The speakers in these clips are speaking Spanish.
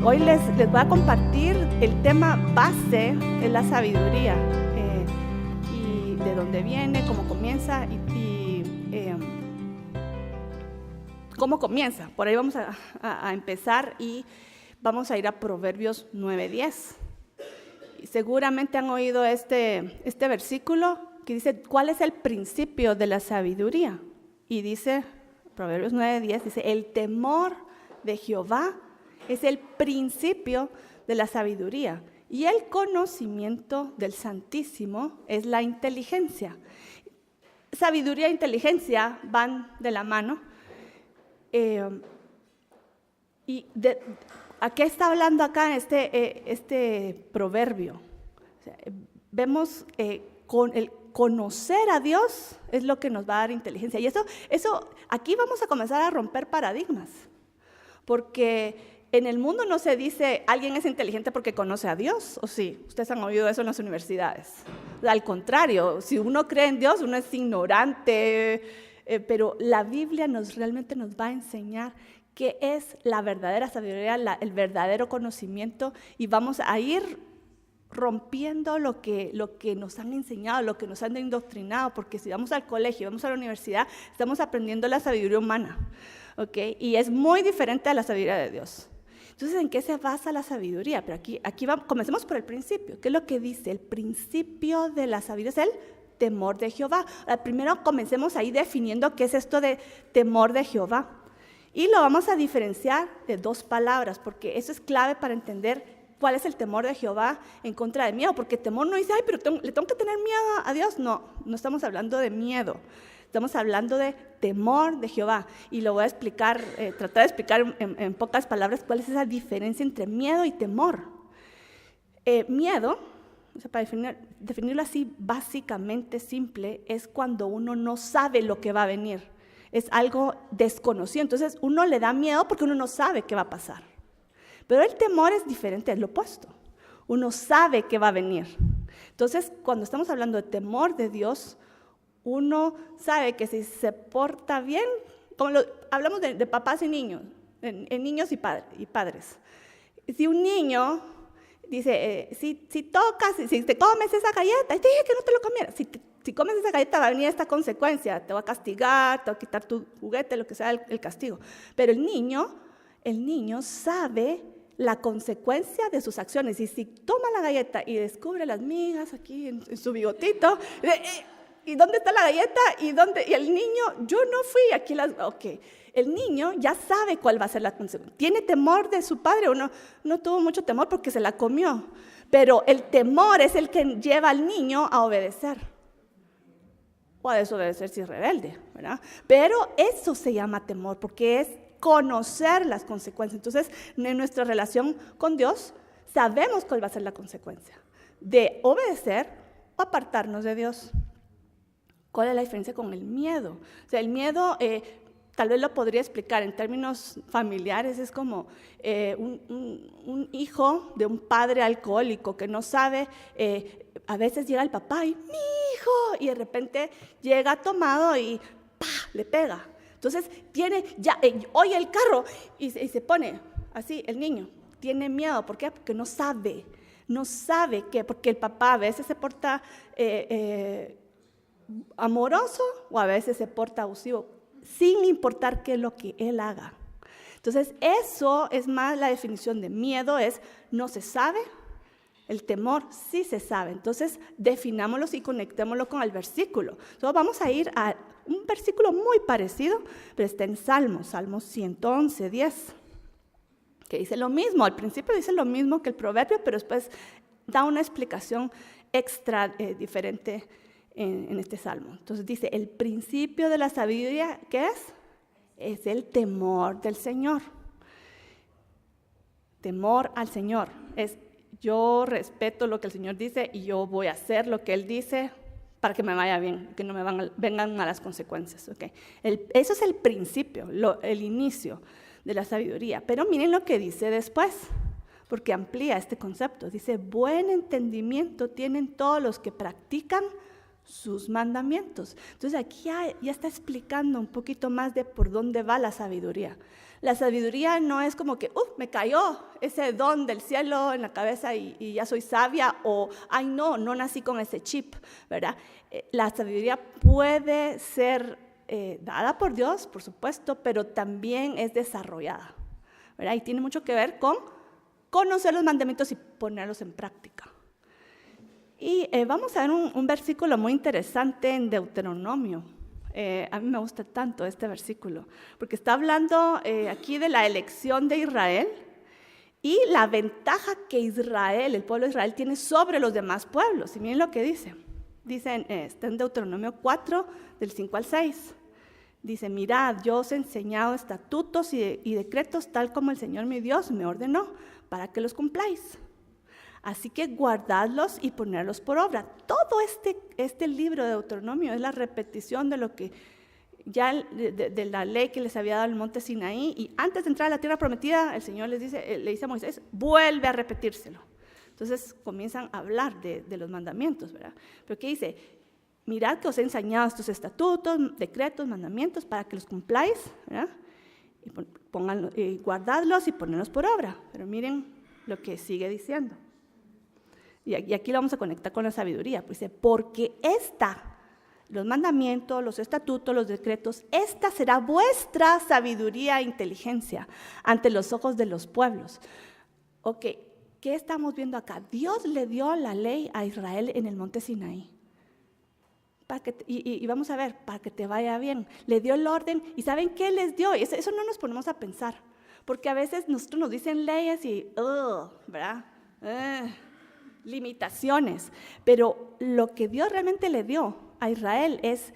Hoy les voy a compartir el tema base, es la sabiduría, y de dónde viene, cómo comienza cómo comienza. Por ahí vamos a empezar y vamos a ir a Proverbios 9:10. Y seguramente han oído este versículo que dice, ¿cuál es el principio de la sabiduría? Y dice, Proverbios 9:10, dice, el temor de Jehová es el principio de la sabiduría y el conocimiento del Santísimo es la inteligencia. Sabiduría e inteligencia van de la mano. ¿A qué está hablando acá este proverbio? O sea, vemos con el conocer a Dios es lo que nos va a dar inteligencia. Y eso aquí vamos a comenzar a romper paradigmas. Porque en el mundo no se dice alguien es inteligente porque conoce a Dios, ¿o sí? Ustedes han oído eso en las universidades. Al contrario, si uno cree en Dios, uno es ignorante, pero la Biblia realmente nos va a enseñar qué es la verdadera sabiduría, el verdadero conocimiento, y vamos a ir rompiendo lo que nos han enseñado, lo que nos han indoctrinado, porque si vamos al colegio, vamos a la universidad, estamos aprendiendo la sabiduría humana, ¿ok? Y es muy diferente a la sabiduría de Dios. Entonces, ¿en qué se basa la sabiduría? Pero aquí comencemos por el principio. ¿Qué es lo que dice? El principio de la sabiduría es el temor de Jehová. Primero comencemos ahí definiendo qué es esto de temor de Jehová. Y lo vamos a diferenciar de dos palabras, porque eso es clave para entender cuál es el temor de Jehová en contra del miedo. Porque temor no dice, ay, pero le tengo que tener miedo a Dios. No estamos hablando de miedo. Estamos hablando de temor de Jehová. Y lo voy a explicar, tratar de explicar en pocas palabras cuál es esa diferencia entre miedo y temor. Miedo, o sea, para definirlo así básicamente simple, es cuando uno no sabe lo que va a venir. Es algo desconocido. Entonces uno le da miedo porque uno no sabe qué va a pasar. Pero el temor es diferente, es lo opuesto. Uno sabe qué va a venir. Entonces, cuando estamos hablando de temor de Dios, uno sabe que si se porta bien, hablamos de papás y niños, en niños y padres. Si un niño dice, si te comes esa galleta, te dije que no te lo comieras. Si comes esa galleta va a venir esta consecuencia, te va a castigar, te va a quitar tu juguete, lo que sea el castigo. Pero el niño sabe la consecuencia de sus acciones. Y si toma la galleta y descubre las migas aquí en su bigotito, ¿y dónde está la galleta? ¿Y el niño? Yo no fui, aquí ok. El niño ya sabe cuál va a ser la consecuencia. ¿Tiene temor de su padre o no? No tuvo mucho temor porque se la comió. Pero el temor es el que lleva al niño a obedecer. O a desobedecer si es rebelde, ¿verdad? Pero eso se llama temor porque es conocer las consecuencias. Entonces, en nuestra relación con Dios, sabemos cuál va a ser la consecuencia de obedecer o apartarnos de Dios. ¿Cuál es la diferencia con el miedo? O sea, el miedo, tal vez lo podría explicar en términos familiares, es como un hijo de un padre alcohólico que no sabe, a veces llega el papá y ¡mi hijo! Y de repente llega tomado y ¡pah! Le pega. Entonces oye el carro y se pone así, el niño tiene miedo. ¿Por qué? Porque no sabe qué, porque el papá a veces se porta amoroso o a veces se porta abusivo, sin importar qué es lo que él haga. Entonces, eso es más la definición de miedo, es no se sabe. El temor sí se sabe. Entonces, definámoslo y conectémoslo con el versículo. Entonces, vamos a ir a un versículo muy parecido, pero está en Salmos 111:10, que dice lo mismo. Al principio dice lo mismo que el proverbio, pero después da una explicación extra diferente en este salmo. Entonces dice, el principio de la sabiduría, ¿qué es? Es el temor del Señor. Temor al Señor. Es yo respeto lo que el Señor dice y yo voy a hacer lo que Él dice para que me vaya bien, que no me vengan malas consecuencias. ¿Okay? Eso es el principio, el inicio de la sabiduría. Pero miren lo que dice después, porque amplía este concepto. Dice, buen entendimiento tienen todos los que practican sus mandamientos. Entonces aquí ya está explicando un poquito más de por dónde va la sabiduría. La sabiduría no es como que, me cayó ese don del cielo en la cabeza y ya soy sabia, o, ay no nací con ese chip, ¿verdad? La sabiduría puede ser dada por Dios, por supuesto, pero también es desarrollada, ¿verdad? Y tiene mucho que ver con conocer los mandamientos y ponerlos en práctica. Y vamos a ver un versículo muy interesante en Deuteronomio. A mí me gusta tanto este versículo, porque está hablando aquí de la elección de Israel y la ventaja que Israel, el pueblo de Israel, tiene sobre los demás pueblos. Y miren lo que dice. Dice, está en Deuteronomio 4, del 5 al 6. Dice, mirad, yo os he enseñado estatutos y decretos tal como el Señor mi Dios me ordenó, para que los cumpláis. Así que guardadlos y ponerlos por obra. Todo este libro de Deuteronomio es la repetición de lo que ya de la ley que les había dado el monte Sinaí. Y antes de entrar a la tierra prometida, el Señor le dice a Moisés, vuelve a repetírselo. Entonces comienzan a hablar de los mandamientos, ¿verdad? Pero ¿qué dice? Mirad que os he enseñado estos estatutos, decretos, mandamientos para que los cumpláis, ¿verdad? Y guardadlos y ponerlos por obra. Pero miren lo que sigue diciendo. Y aquí lo vamos a conectar con la sabiduría. Pues dice, porque los mandamientos, los estatutos, los decretos, esta será vuestra sabiduría e inteligencia ante los ojos de los pueblos. Ok, ¿qué estamos viendo acá? Dios le dio la ley a Israel en el monte Sinaí. Y vamos a ver, para que te vaya bien. Le dio el orden, ¿y saben qué les dio? Eso no nos ponemos a pensar, porque a veces nosotros nos dicen leyes y, ¿verdad? Limitaciones, pero lo que Dios realmente le dio a Israel es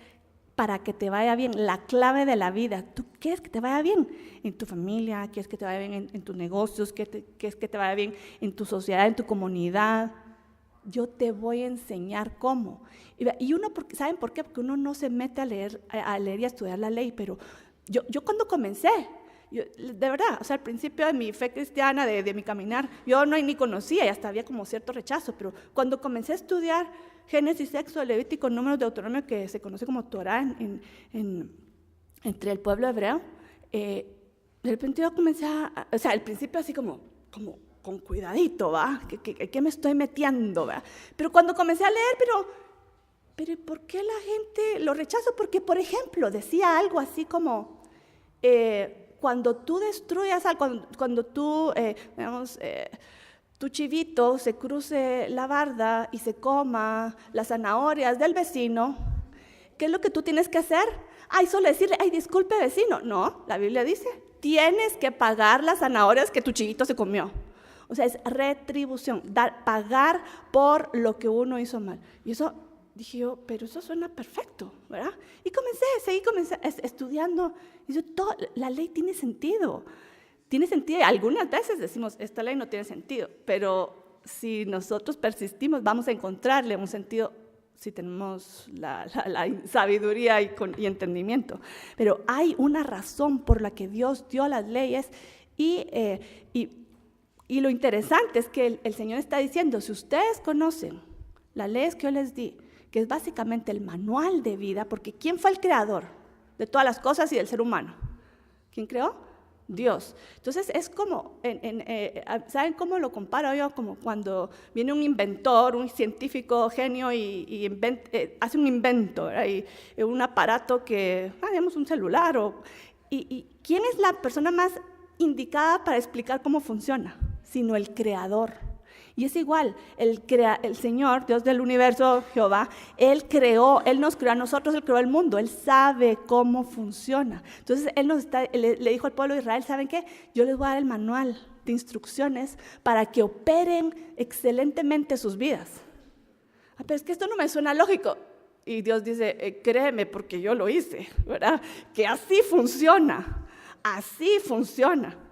para que te vaya bien, la clave de la vida. ¿Tú quieres que te vaya bien en tu familia? ¿Quieres que te vaya bien en tus negocios? ¿Quieres que te vaya bien en tu sociedad, en tu comunidad? Yo te voy a enseñar cómo. Y uno, ¿saben por qué? Porque uno no se mete a leer y a estudiar la ley, pero yo cuando comencé, de verdad, o sea, al principio de mi fe cristiana, de mi caminar, yo ni conocía y hasta había como cierto rechazo, pero cuando comencé a estudiar Génesis, Éxodo, Levítico, Números, Deuteronomio, que se conoce como Torah entre el pueblo hebreo, de repente yo comencé o sea, al principio así como con cuidadito, ¿va? ¿Qué me estoy metiendo, va? Pero cuando comencé a leer, pero ¿por qué la gente lo rechaza? Porque, por ejemplo, decía algo así como, cuando tú destruyas algo, cuando tú, tu chivito se cruce la barda y se coma las zanahorias del vecino, ¿qué es lo que tú tienes que hacer? Solo decirle, disculpe vecino. No, la Biblia dice, tienes que pagar las zanahorias que tu chivito se comió. O sea, es retribución, pagar por lo que uno hizo mal. Y eso, dije yo, pero eso suena perfecto, ¿verdad? Y seguí estudiando. Y yo, la ley tiene sentido. Tiene sentido. Algunas veces decimos, esta ley no tiene sentido, pero si nosotros persistimos, vamos a encontrarle un sentido si tenemos la sabiduría y entendimiento. Pero hay una razón por la que Dios dio las leyes y lo interesante es que el Señor está diciendo, si ustedes conocen las leyes que yo les di, que es básicamente el manual de vida, porque ¿quién fue el creador de todas las cosas y del ser humano? ¿Quién creó? Dios. Entonces es como, ¿saben cómo lo comparo yo? Como cuando viene un inventor, un científico genio y hace un invento, ¿verdad? Y un aparato que, digamos un celular. Y ¿quién es la persona más indicada para explicar cómo funciona? Sino el creador. Y es igual, el Señor, Dios del universo, Jehová, Él nos creó a nosotros, Él creó el mundo, Él sabe cómo funciona. Entonces Él le dijo al pueblo de Israel, ¿saben qué? Yo les voy a dar el manual de instrucciones para que operen excelentemente sus vidas. Pero es que esto no me suena lógico. Y Dios dice, créeme porque yo lo hice, ¿verdad? Que así funciona,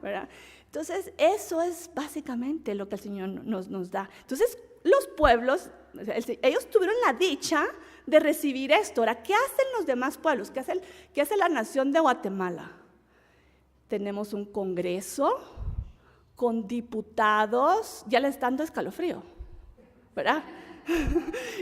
¿verdad? Entonces, eso es básicamente lo que el Señor nos da. Entonces, los pueblos, ellos tuvieron la dicha de recibir esto. Ahora, ¿qué hacen los demás pueblos? ¿Qué hace la nación de Guatemala? Tenemos un congreso con diputados, ya les está dando escalofrío, ¿verdad?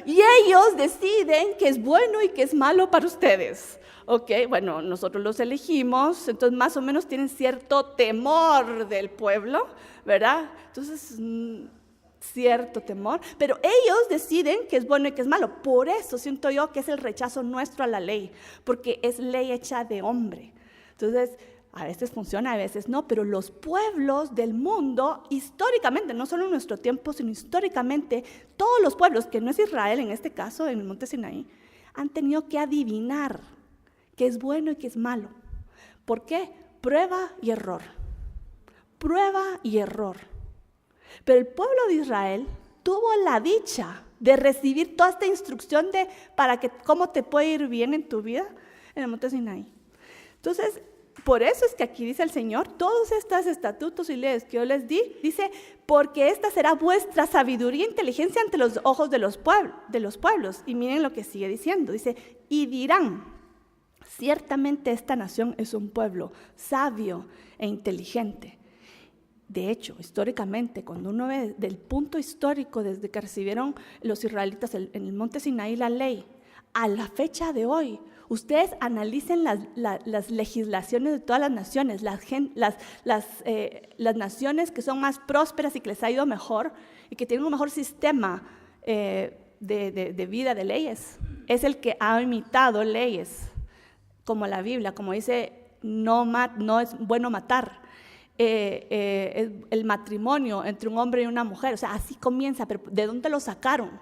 Y ellos deciden qué es bueno y qué es malo para ustedes. Ok, bueno, nosotros los elegimos, entonces más o menos tienen cierto temor del pueblo, ¿verdad? Entonces, cierto temor, pero ellos deciden qué es bueno y qué es malo. Por eso siento yo que es el rechazo nuestro a la ley, porque es ley hecha de hombre. Entonces, a veces funciona, a veces no, pero los pueblos del mundo, históricamente, no solo en nuestro tiempo, sino históricamente, todos los pueblos, que no es Israel en este caso, en el monte Sinaí, han tenido que adivinar qué es bueno y qué es malo. ¿Por qué? Prueba y error. Prueba y error. Pero el pueblo de Israel tuvo la dicha de recibir toda esta instrucción de cómo te puede ir bien en tu vida en el monte Sinaí. Entonces, por eso es que aquí dice el Señor, todos estos estatutos y leyes que yo les di, dice, porque esta será vuestra sabiduría e inteligencia ante los ojos de los pueblos. Y miren lo que sigue diciendo, dice, y dirán, ciertamente esta nación es un pueblo sabio e inteligente. De hecho, históricamente, cuando uno ve del punto histórico desde que recibieron los israelitas en el monte Sinaí la ley, a la fecha de hoy, ustedes analicen las legislaciones de todas las naciones, las naciones que son más prósperas y que les ha ido mejor y que tienen un mejor sistema de vida, de leyes. Es el que ha imitado leyes, como la Biblia, como dice, no es bueno matar. El matrimonio entre un hombre y una mujer, o sea, así comienza, pero ¿de dónde lo sacaron?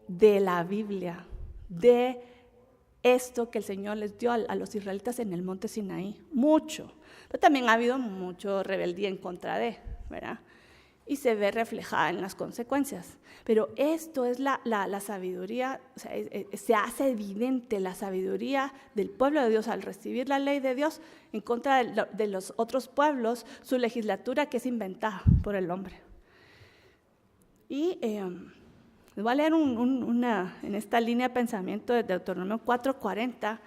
De la Biblia, de esto que el Señor les dio a los israelitas en el monte Sinaí, mucho, pero también ha habido mucho rebeldía en contra de, ¿verdad? Y se ve reflejada en las consecuencias, pero esto es la sabiduría, o sea, se hace evidente la sabiduría del pueblo de Dios al recibir la ley de Dios en contra de los otros pueblos, su legislatura que es inventada por el hombre. Y les voy a leer en esta línea de pensamiento de Deuteronomio 4:40,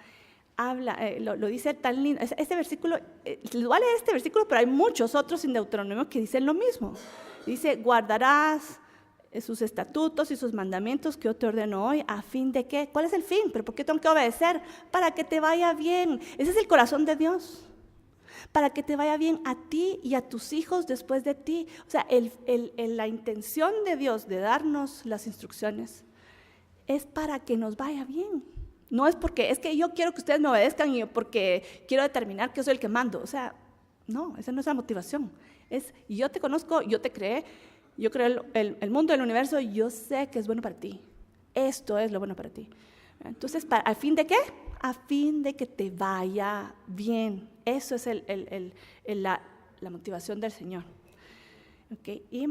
lo dice tan lindo, este versículo, les voy a leer este versículo, pero hay muchos otros en Deuteronomio que dicen lo mismo. Dice, guardarás sus estatutos y sus mandamientos que yo te ordeno hoy, ¿a fin de qué? ¿Cuál es el fin? ¿Pero por qué tengo que obedecer? Para que te vaya bien. Ese es el corazón de Dios. Para que te vaya bien a ti y a tus hijos después de ti. O sea, la intención de Dios de darnos las instrucciones es para que nos vaya bien. No es porque, es que yo quiero que ustedes me obedezcan y porque quiero determinar que yo soy el que mando. O sea, no, esa no es la motivación. Es, yo te conozco, yo te creé, yo creo el mundo, el universo, y yo sé que es bueno para ti. Esto es lo bueno para ti. Entonces, ¿a fin de qué? A fin de que te vaya bien. Eso es la motivación del Señor. Okay. Y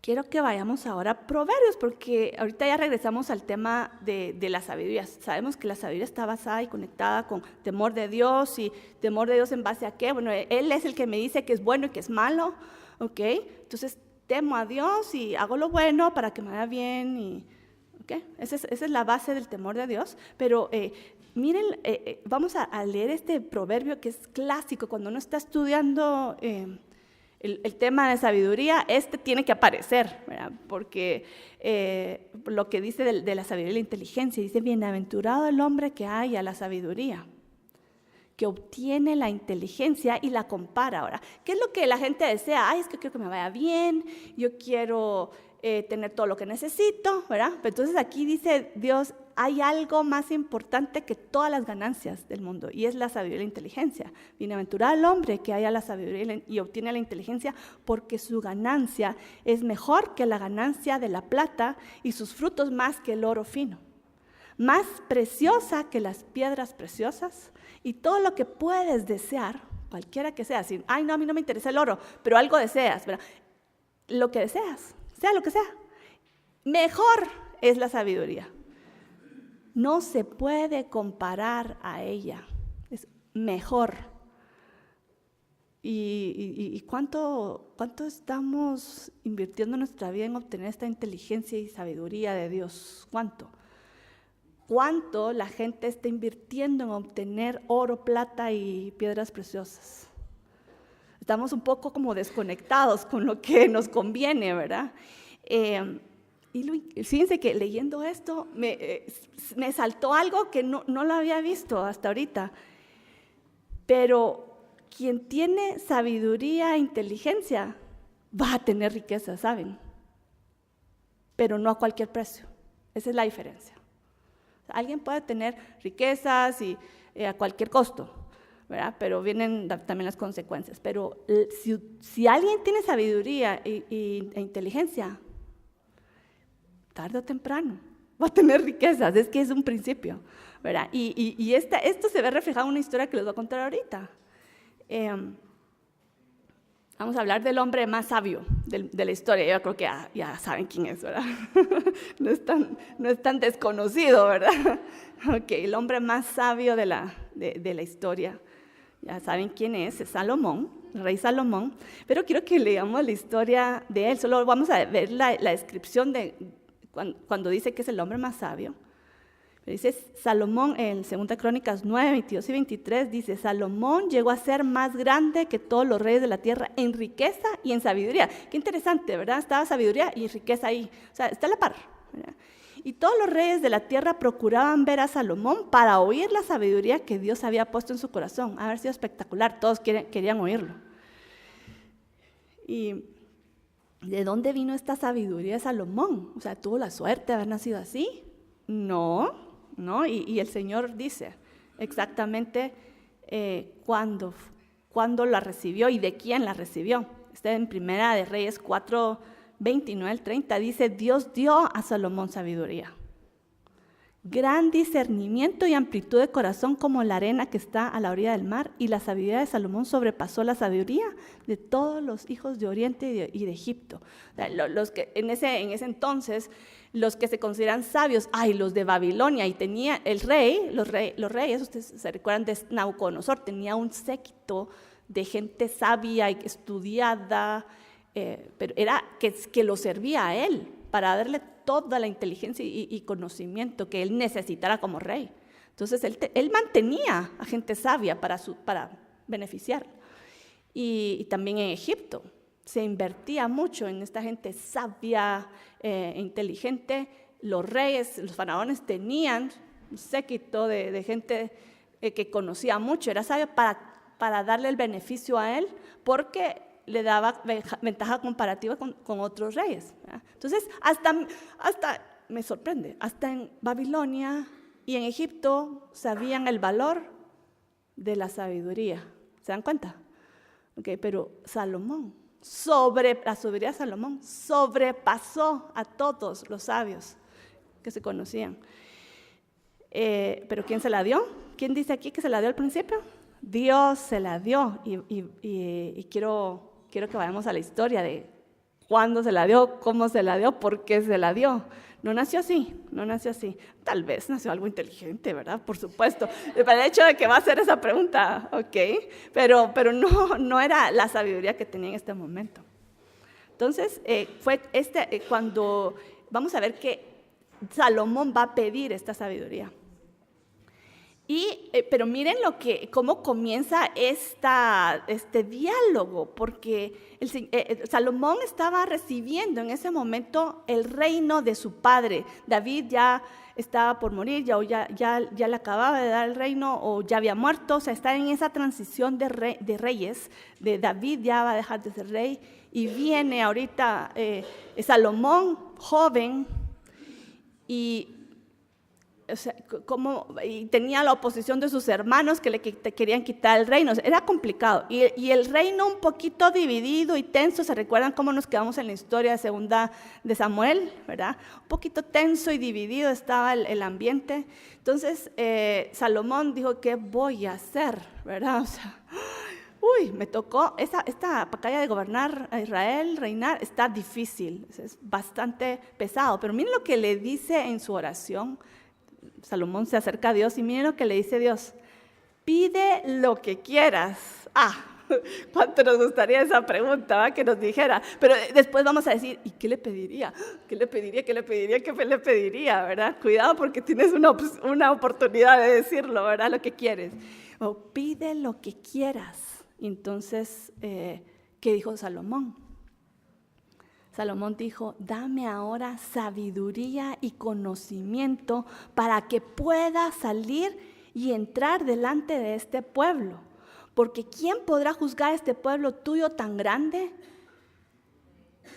quiero que vayamos ahora a Proverbios, porque ahorita ya regresamos al tema de la sabiduría. Sabemos que la sabiduría está basada y conectada con temor de Dios, y temor de Dios en base a qué. Bueno, Él es el que me dice que es bueno y que es malo. Okay. Entonces, temo a Dios y hago lo bueno para que me vaya bien. Y, okay. Esa es la base del temor de Dios. Pero miren, vamos a leer este proverbio que es clásico. Cuando uno está estudiando el tema de sabiduría, tiene que aparecer, ¿verdad? Porque lo que dice de la sabiduría y la inteligencia, dice, bienaventurado el hombre que haya la sabiduría, que obtiene la inteligencia y la compara. Ahora, ¿qué es lo que la gente desea? Ay, es que quiero que me vaya bien, yo quiero tener todo lo que necesito, ¿verdad? Pero entonces aquí dice Dios, hay algo más importante que todas las ganancias del mundo, y es la sabiduría y la inteligencia. Bienaventurado el hombre que haya la sabiduría y obtiene la inteligencia, porque su ganancia es mejor que la ganancia de la plata, y sus frutos más que el oro fino. Más preciosa que las piedras preciosas, y todo lo que puedes desear, cualquiera que sea, sin, ay no, a mí no me interesa el oro, pero algo deseas, ¿verdad? Lo que deseas, sea lo que sea, mejor es la sabiduría. No se puede comparar a ella, es mejor. ¿Y cuánto estamos invirtiendo nuestra vida en obtener esta inteligencia y sabiduría de Dios? ¿Cuánto la gente está invirtiendo en obtener oro, plata y piedras preciosas? Estamos un poco como desconectados con lo que nos conviene, ¿verdad? Fíjense que leyendo esto me saltó algo que no lo había visto hasta ahorita. Pero quien tiene sabiduría e inteligencia va a tener riqueza, ¿saben? Pero no a cualquier precio. Esa es la diferencia. Alguien puede tener riquezas y a cualquier costo, ¿verdad? Pero vienen también las consecuencias. Pero si alguien tiene sabiduría e inteligencia, tarde o temprano va a tener riquezas. Es que es un principio, ¿verdad? Y esto se ve reflejado en una historia que les voy a contar ahorita. Vamos a hablar del hombre más sabio de la historia. Yo creo que ya saben quién es, ¿verdad? No es tan desconocido, ¿verdad? Okay, el hombre más sabio de la historia. Ya saben quién es Salomón, el rey Salomón. Pero quiero que leamos la historia de él. Solo vamos a ver la descripción de cuando dice que es el hombre más sabio. Dice Salomón en 2 Crónicas 9, 22 y 23, dice: Salomón llegó a ser más grande que todos los reyes de la tierra en riqueza y en sabiduría. Qué interesante, ¿verdad? Estaba sabiduría y riqueza ahí, o sea, está a la par, ¿verdad? Y todos los reyes de la tierra procuraban ver a Salomón para oír la sabiduría que Dios había puesto en su corazón. Ha sido espectacular, todos querían oírlo. ¿Y de dónde vino esta sabiduría de Salomón? O sea, ¿tuvo la suerte de haber nacido así? No, y el Señor dice exactamente cuándo la recibió y de quién la recibió. Está en Primera de Reyes 4, 29 al 30, dice: Dios dio a Salomón sabiduría, gran discernimiento y amplitud de corazón como la arena que está a la orilla del mar, y la sabiduría de Salomón sobrepasó la sabiduría de todos los hijos de Oriente y de Egipto. O sea, los que en ese entonces, los que se consideran sabios, los de Babilonia, y tenía los reyes, ustedes se recuerdan de Nabucodonosor, tenía un séquito de gente sabia y estudiada, pero era que lo servía a él para darle toda la inteligencia y conocimiento que él necesitara como rey. Entonces él mantenía a gente sabia para beneficiar. Y también en Egipto se invertía mucho en esta gente sabia e inteligente. Los reyes, los faraones tenían un séquito de gente que conocía mucho, era sabia para darle el beneficio a él, porque le daba ventaja comparativa con otros reyes, ¿verdad? Entonces, hasta me sorprende, hasta en Babilonia y en Egipto sabían el valor de la sabiduría. ¿Se dan cuenta? Okay, pero Salomón, la sabiduría de Salomón sobrepasó a todos los sabios que se conocían. ¿Pero quién se la dio? ¿Quién dice aquí que se la dio al principio? Dios se la dio, y quiero que vayamos a la historia de cuándo se la dio, cómo se la dio, por qué se la dio. No nació así. Tal vez nació algo inteligente, ¿verdad? Por supuesto. Para el hecho de que va a hacer esa pregunta, ok, pero no era la sabiduría que tenía en este momento. Entonces, fue cuando vamos a ver que Salomón va a pedir esta sabiduría. Pero miren cómo comienza este diálogo, porque Salomón estaba recibiendo en ese momento el reino de su padre. David ya estaba por morir, ya le acababa de dar el reino, o ya había muerto. O sea, está en esa transición de reyes. De David ya va a dejar de ser rey, y viene ahorita Salomón, joven, y tenía la oposición de sus hermanos que le querían quitar el reino. Era complicado, y el reino un poquito dividido y tenso. ¿Se recuerdan cómo nos quedamos en la historia de Segunda de Samuel, verdad? Un poquito tenso y dividido estaba el ambiente. Entonces Salomón dijo: ¿qué voy a hacer? ¿Verdad? O sea, me tocó esta batalla de gobernar a Israel, reinar, está difícil, es bastante pesado. Pero miren lo que le dice en su oración. Salomón se acerca a Dios y miren lo que le dice Dios: pide lo que quieras. ¿Cuánto nos gustaría esa pregunta, ¿va? Que nos dijera? Pero después vamos a decir: ¿y qué le pediría? ¿Qué le pediría? ¿Verdad? Cuidado, porque tienes una oportunidad de decirlo, ¿verdad? Lo que quieres. Pide lo que quieras. Entonces, ¿qué dijo Salomón? Salomón dijo, dame ahora sabiduría y conocimiento para que pueda salir y entrar delante de este pueblo. Porque ¿quién podrá juzgar a este pueblo tuyo tan grande?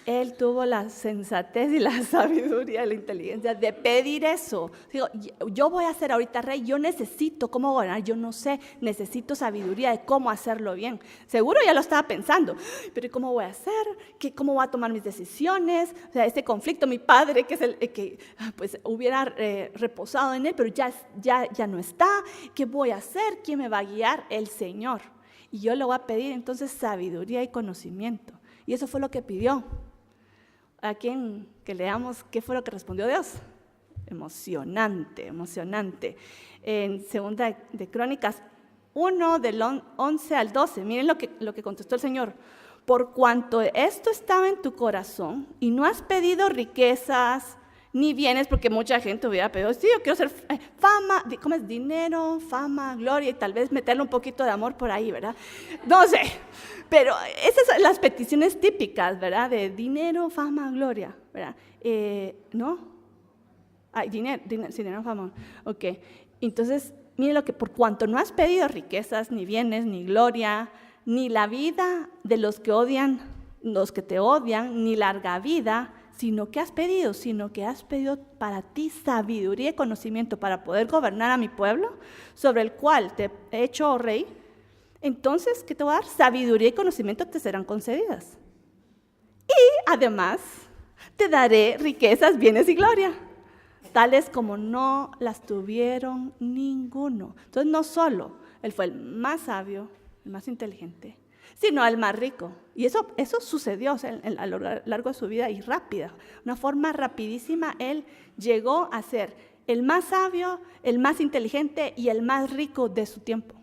Él tuvo la sensatez y la sabiduría y la inteligencia de pedir eso. Digo, yo voy a ser ahorita rey, yo necesito cómo gobernar, yo no sé, necesito sabiduría de cómo hacerlo bien. Seguro ya lo estaba pensando, pero ¿cómo voy a hacer? ¿Cómo voy a tomar mis decisiones? O sea, este conflicto, mi padre, que es el que pues hubiera reposado en él, pero ya no está. ¿Qué voy a hacer? ¿Quién me va a guiar? El Señor. Y yo le voy a pedir entonces sabiduría y conocimiento. Y eso fue lo que pidió. ¿A quién que leamos qué fue lo que respondió Dios? Emocionante, emocionante. En Segunda de Crónicas 1, del 11 al 12, miren lo que contestó el Señor. Por cuanto esto estaba en tu corazón y no has pedido riquezas ni bienes, porque mucha gente hubiera pedido, sí, yo quiero ser fama, ¿cómo es? Dinero, fama, gloria, y tal vez meterle un poquito de amor por ahí, ¿verdad? No sé, pero esas son las peticiones típicas, ¿verdad? De dinero, fama, gloria, ¿verdad? ¿No? Dinero, fama, ok. Entonces, miren lo que, por cuanto no has pedido riquezas, ni bienes, ni gloria, ni la vida de los que te odian, ni larga vida, sino que has pedido para ti sabiduría y conocimiento para poder gobernar a mi pueblo, sobre el cual te he hecho rey. Entonces, ¿qué te voy a dar? Sabiduría y conocimiento te serán concedidas. Y además, te daré riquezas, bienes y gloria, tales como no las tuvieron ninguno. Entonces, no solo él fue el más sabio, el más inteligente, sino el más rico. Y eso sucedió a lo largo de su vida y rápida. Una forma rapidísima, él llegó a ser el más sabio, el más inteligente y el más rico de su tiempo.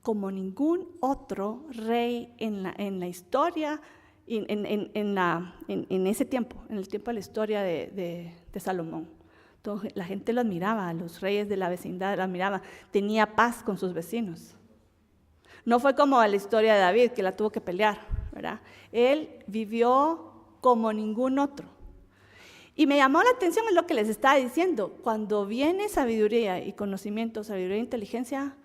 Como ningún otro rey en la historia, en ese tiempo, en el tiempo de la historia de Salomón. Entonces, la gente lo admiraba, los reyes de la vecindad lo admiraban, tenía paz con sus vecinos. No fue como la historia de David, que la tuvo que pelear, ¿verdad? Él vivió como ningún otro. Y me llamó la atención en lo que les estaba diciendo. Cuando viene sabiduría y conocimiento, sabiduría e inteligencia,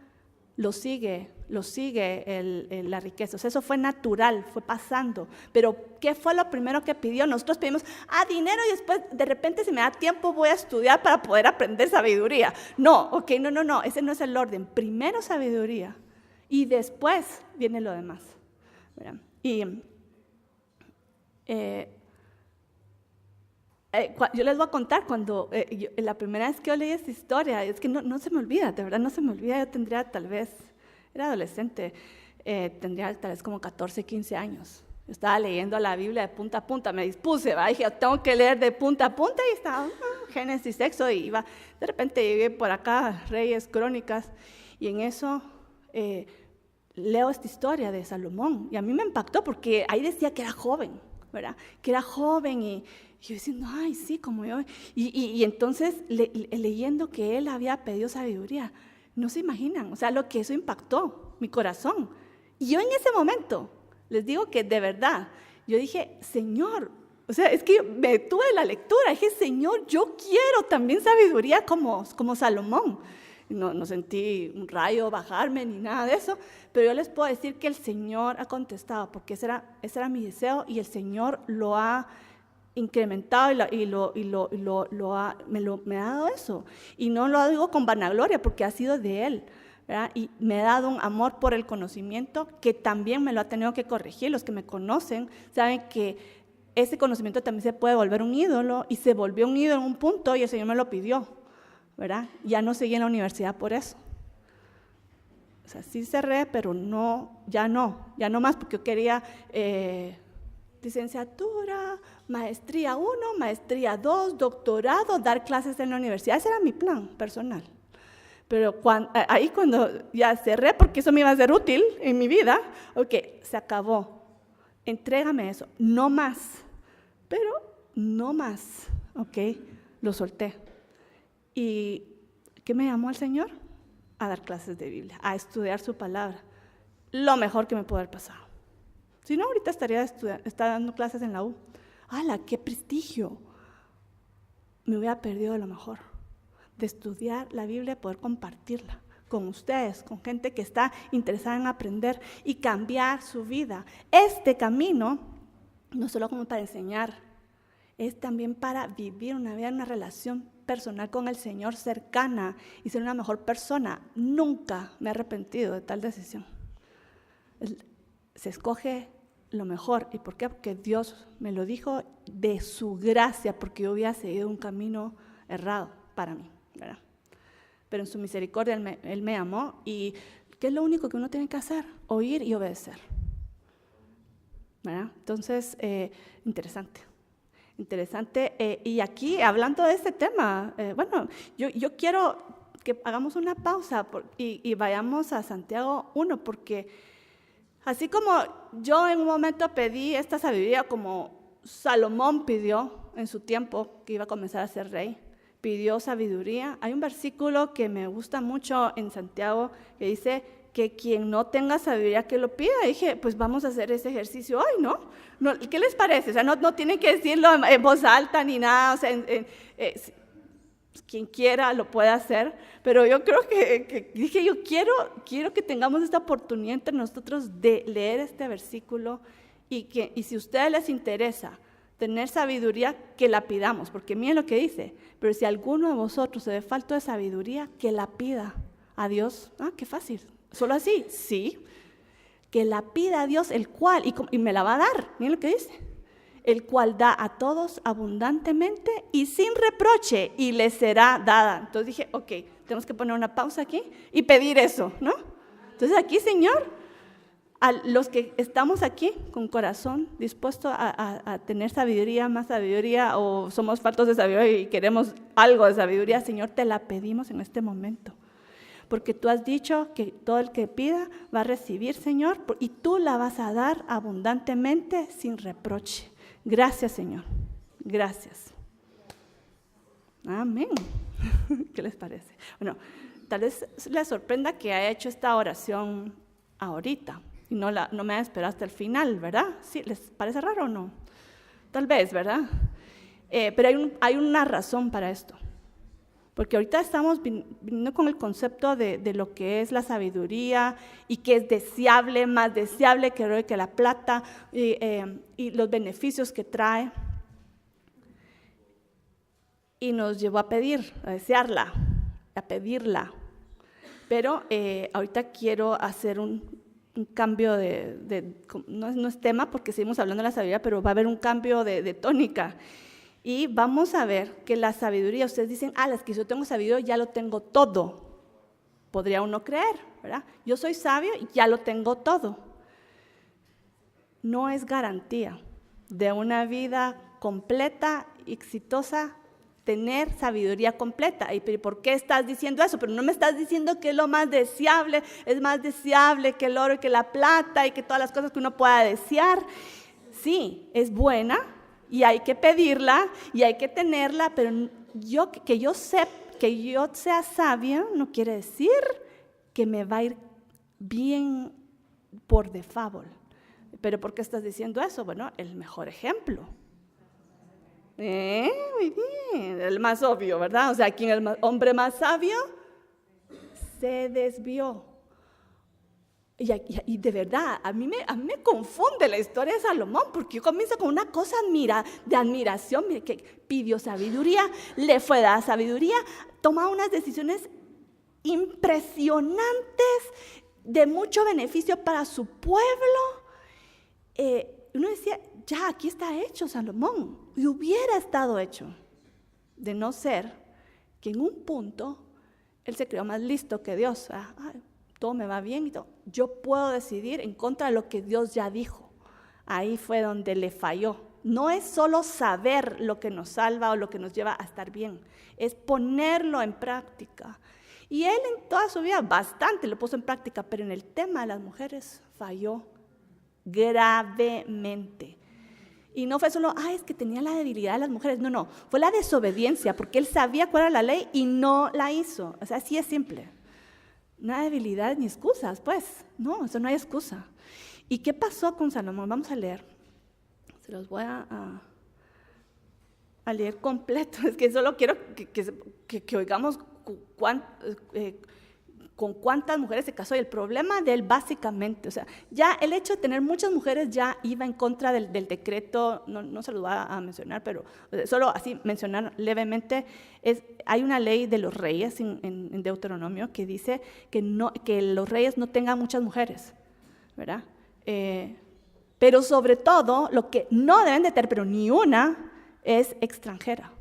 lo sigue la riqueza. O sea, eso fue natural, fue pasando. Pero, ¿qué fue lo primero que pidió? Nosotros pedimos, dinero, y después, de repente, si me da tiempo, voy a estudiar para poder aprender sabiduría. No, ese no es el orden. Primero sabiduría. Y después viene lo demás, ¿verdad? Y yo les voy a contar cuando la primera vez que yo leí esta historia, es que no se me olvida, de verdad no se me olvida. Yo tendría era adolescente, tendría tal vez como 14, 15 años. Yo estaba leyendo la Biblia de punta a punta, me dispuse, dije, tengo que leer de punta a punta, y estaba Génesis, Éxodo, y iba, de repente llegué por acá, Reyes, Crónicas, y en eso leo esta historia de Salomón, y a mí me impactó porque ahí decía que era joven, ¿verdad? Que era joven, y yo diciendo, ay, sí, como yo. Y entonces, leyendo que él había pedido sabiduría, no se imaginan, o sea, lo que eso impactó mi corazón. Y yo en ese momento, les digo que de verdad, yo dije, Señor, o sea, es que me detuve la lectura, dije, Señor, yo quiero también sabiduría como Salomón. No sentí un rayo bajarme ni nada de eso, pero yo les puedo decir que el Señor ha contestado, porque ese era mi deseo, y el Señor lo ha incrementado me ha dado eso. Y no lo digo con vanagloria, porque ha sido de Él, ¿verdad? Y me ha dado un amor por el conocimiento que también me lo ha tenido que corregir. Los que me conocen saben que ese conocimiento también se puede volver un ídolo, y se volvió un ídolo en un punto, y el Señor me lo pidió, ¿verdad? Ya no seguí en la universidad por eso. O sea, sí cerré, pero ya no más, porque yo quería licenciatura, maestría 1, maestría 2, doctorado, dar clases en la universidad. Ese era mi plan personal. Pero ahí cuando ya cerré, porque eso me iba a ser útil en mi vida, ok, se acabó. Entrégame eso, no más, pero no más, ok, lo solté. ¿Y qué me llamó el Señor? A dar clases de Biblia, a estudiar su palabra. Lo mejor que me pudo haber pasado. Si no, ahorita estaría dando clases en la U. ¡Hala, qué prestigio! Me hubiera perdido de lo mejor, de estudiar la Biblia y poder compartirla con ustedes, con gente que está interesada en aprender y cambiar su vida. Este camino, no solo como para enseñar, es también para vivir una vida, una relación personal con el Señor cercana y ser una mejor persona. Nunca me he arrepentido de tal decisión. Se escoge lo mejor. ¿Y por qué? Porque Dios me lo dijo de su gracia, porque yo había seguido un camino errado para mí, ¿verdad? Pero en su misericordia Él me amó. ¿Y qué es lo único que uno tiene que hacer? Oír y obedecer, ¿verdad? Entonces, interesante. Y aquí, hablando de este tema, yo quiero que hagamos una pausa y vayamos a Santiago 1, porque así como yo en un momento pedí esta sabiduría, como Salomón pidió en su tiempo, que iba a comenzar a ser rey, pidió sabiduría. Hay un versículo que me gusta mucho en Santiago que dice que quien no tenga sabiduría que lo pida. Y dije, pues vamos a hacer ese ejercicio hoy, ¿no? ¿Qué les parece? O sea, no tienen que decirlo en voz alta ni nada, o sea, quien quiera lo puede hacer, pero yo creo que dije, yo quiero que tengamos esta oportunidad entre nosotros de leer este versículo y si a ustedes les interesa tener sabiduría, que la pidamos, porque miren lo que dice, pero si alguno de vosotros se ve falto de sabiduría, que la pida a Dios. Qué fácil, solo así, sí, que la pida a Dios, el cual, y me la va a dar, miren lo que dice, el cual da a todos abundantemente y sin reproche, y les será dada. Entonces dije, ok, tenemos que poner una pausa aquí y pedir eso, ¿no? Entonces aquí, Señor, a los que estamos aquí con corazón dispuesto a tener sabiduría, más sabiduría, o somos faltos de sabiduría y queremos algo de sabiduría, Señor, te la pedimos en este momento. Porque tú has dicho que todo el que pida va a recibir, Señor, y tú la vas a dar abundantemente sin reproche. Gracias, Señor. Gracias. Amén. ¿Qué les parece? Bueno, tal vez les sorprenda que haya hecho esta oración ahorita y no me haya esperado hasta el final, ¿verdad? ¿Sí? ¿Les parece raro o no? Tal vez, ¿verdad? Pero hay una razón para esto. Porque ahorita estamos viniendo con el concepto de lo que es la sabiduría y que es deseable, más deseable que el oro y que la plata, y los beneficios que trae. Y nos llevó a pedir, a desearla, a pedirla. Pero ahorita quiero hacer un cambio no es tema porque seguimos hablando de la sabiduría, pero va a haber un cambio de tónica. Y vamos a ver que la sabiduría, ustedes dicen, es que yo tengo sabiduría, ya lo tengo todo. Podría uno creer, ¿verdad? Yo soy sabio y ya lo tengo todo. No es garantía de una vida completa, exitosa, tener sabiduría completa. ¿Y por qué estás diciendo eso? Pero no me estás diciendo que es lo más deseable, es más deseable que el oro y que la plata y que todas las cosas que uno pueda desear. Sí, es buena, y hay que pedirla y hay que tenerla, pero que yo sea sabia no quiere decir que me va a ir bien por default. ¿Pero por qué estás diciendo eso? Bueno, el mejor ejemplo. Muy bien, el más obvio, ¿verdad? O sea, ¿quién es el hombre más sabio? Se desvió. Y de verdad, a mí me confunde la historia de Salomón, porque yo comienzo con una cosa de admiración, mire, que pidió sabiduría, le fue dada sabiduría, toma unas decisiones impresionantes, de mucho beneficio para su pueblo. Uno decía, ya, aquí está hecho Salomón, y hubiera estado hecho, de no ser que en un punto él se creó más listo que Dios. Todo me va bien y todo. Yo puedo decidir en contra de lo que Dios ya dijo. Ahí fue donde le falló. No es solo saber lo que nos salva o lo que nos lleva a estar bien, es ponerlo en práctica. Y él en toda su vida bastante lo puso en práctica, pero en el tema de las mujeres falló gravemente. Y no fue solo, es que tenía la debilidad de las mujeres. No, fue la desobediencia, porque él sabía cuál era la ley y no la hizo. O sea, así es simple. No hay debilidad ni excusas, pues. No, eso no hay excusa. ¿Y qué pasó con Salomón? Vamos a leer. Se los voy a leer completo. Es que solo quiero que oigamos con cuántas mujeres se casó. Y el problema de él básicamente, o sea, ya el hecho de tener muchas mujeres ya iba en contra del decreto, no se lo voy a mencionar, pero solo así mencionar levemente, hay una ley de los reyes en Deuteronomio que dice que los reyes no tengan muchas mujeres, ¿verdad? Pero sobre todo, lo que no deben de tener, pero ni una, es extranjera.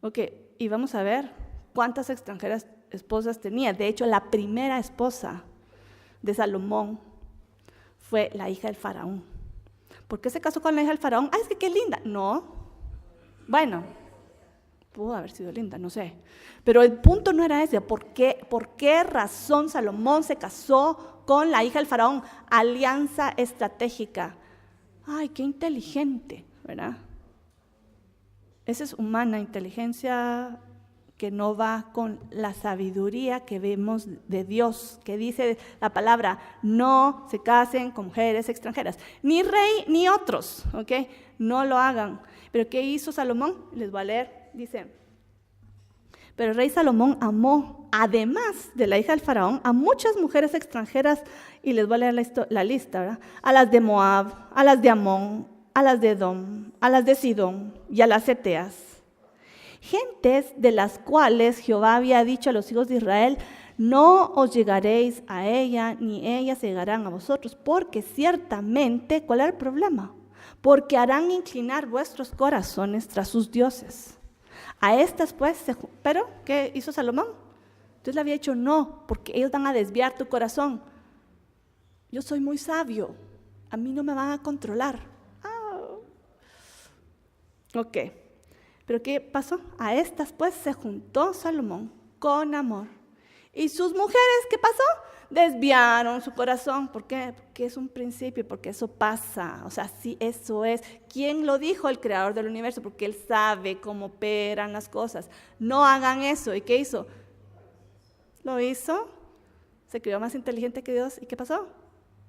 Ok, y vamos a ver cuántas extranjeras esposas tenía. De hecho, la primera esposa de Salomón fue la hija del faraón. ¿Por qué se casó con la hija del faraón? Es que qué linda. No. Bueno, pudo haber sido linda, no sé. Pero el punto no era ese. ¿Por qué razón Salomón se casó con la hija del faraón? Alianza estratégica. Ay, qué inteligente, ¿verdad? Esa es humana, inteligencia que no va con la sabiduría que vemos de Dios, que dice la palabra, no se casen con mujeres extranjeras, ni rey ni otros, ¿ok? No lo hagan. ¿Pero qué hizo Salomón? Les voy a leer, dice, pero el rey Salomón amó, además de la hija del faraón, a muchas mujeres extranjeras, y les voy a leer la lista, ¿verdad? A las de Moab, a las de Amón, a las de Edom, a las de Sidón y a las Eteas. Gentes de las cuales Jehová había dicho a los hijos de Israel, no os llegaréis a ella, ni ellas llegarán a vosotros, porque ciertamente, ¿cuál era el problema? Porque harán inclinar vuestros corazones tras sus dioses. A estas pues, pero, ¿qué hizo Salomón? Entonces le había dicho, no, porque ellos van a desviar tu corazón. Yo soy muy sabio, a mí no me van a controlar. Ok. ¿Pero qué pasó? A estas pues se juntó Salomón con amor. ¿Y sus mujeres qué pasó? Desviaron su corazón. ¿Por qué? Porque es un principio, porque eso pasa. O sea, sí, eso es. ¿Quién lo dijo? El creador del universo, porque Él sabe cómo operan las cosas. No hagan eso. ¿Y qué hizo? Lo hizo. Se creó más inteligente que Dios. ¿Y qué pasó?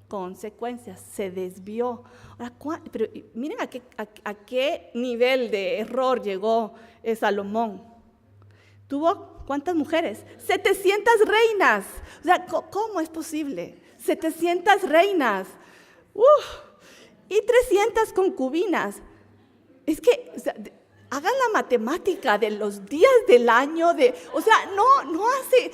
Consecuencias, se desvió. Ahora, pero miren a qué nivel de error llegó Salomón. ¿Tuvo cuántas mujeres? 700 reinas. O sea, ¿cómo es posible? 700 reinas. Y 300 concubinas. Es que, o sea, hagan la matemática de los días del año, o sea, no hace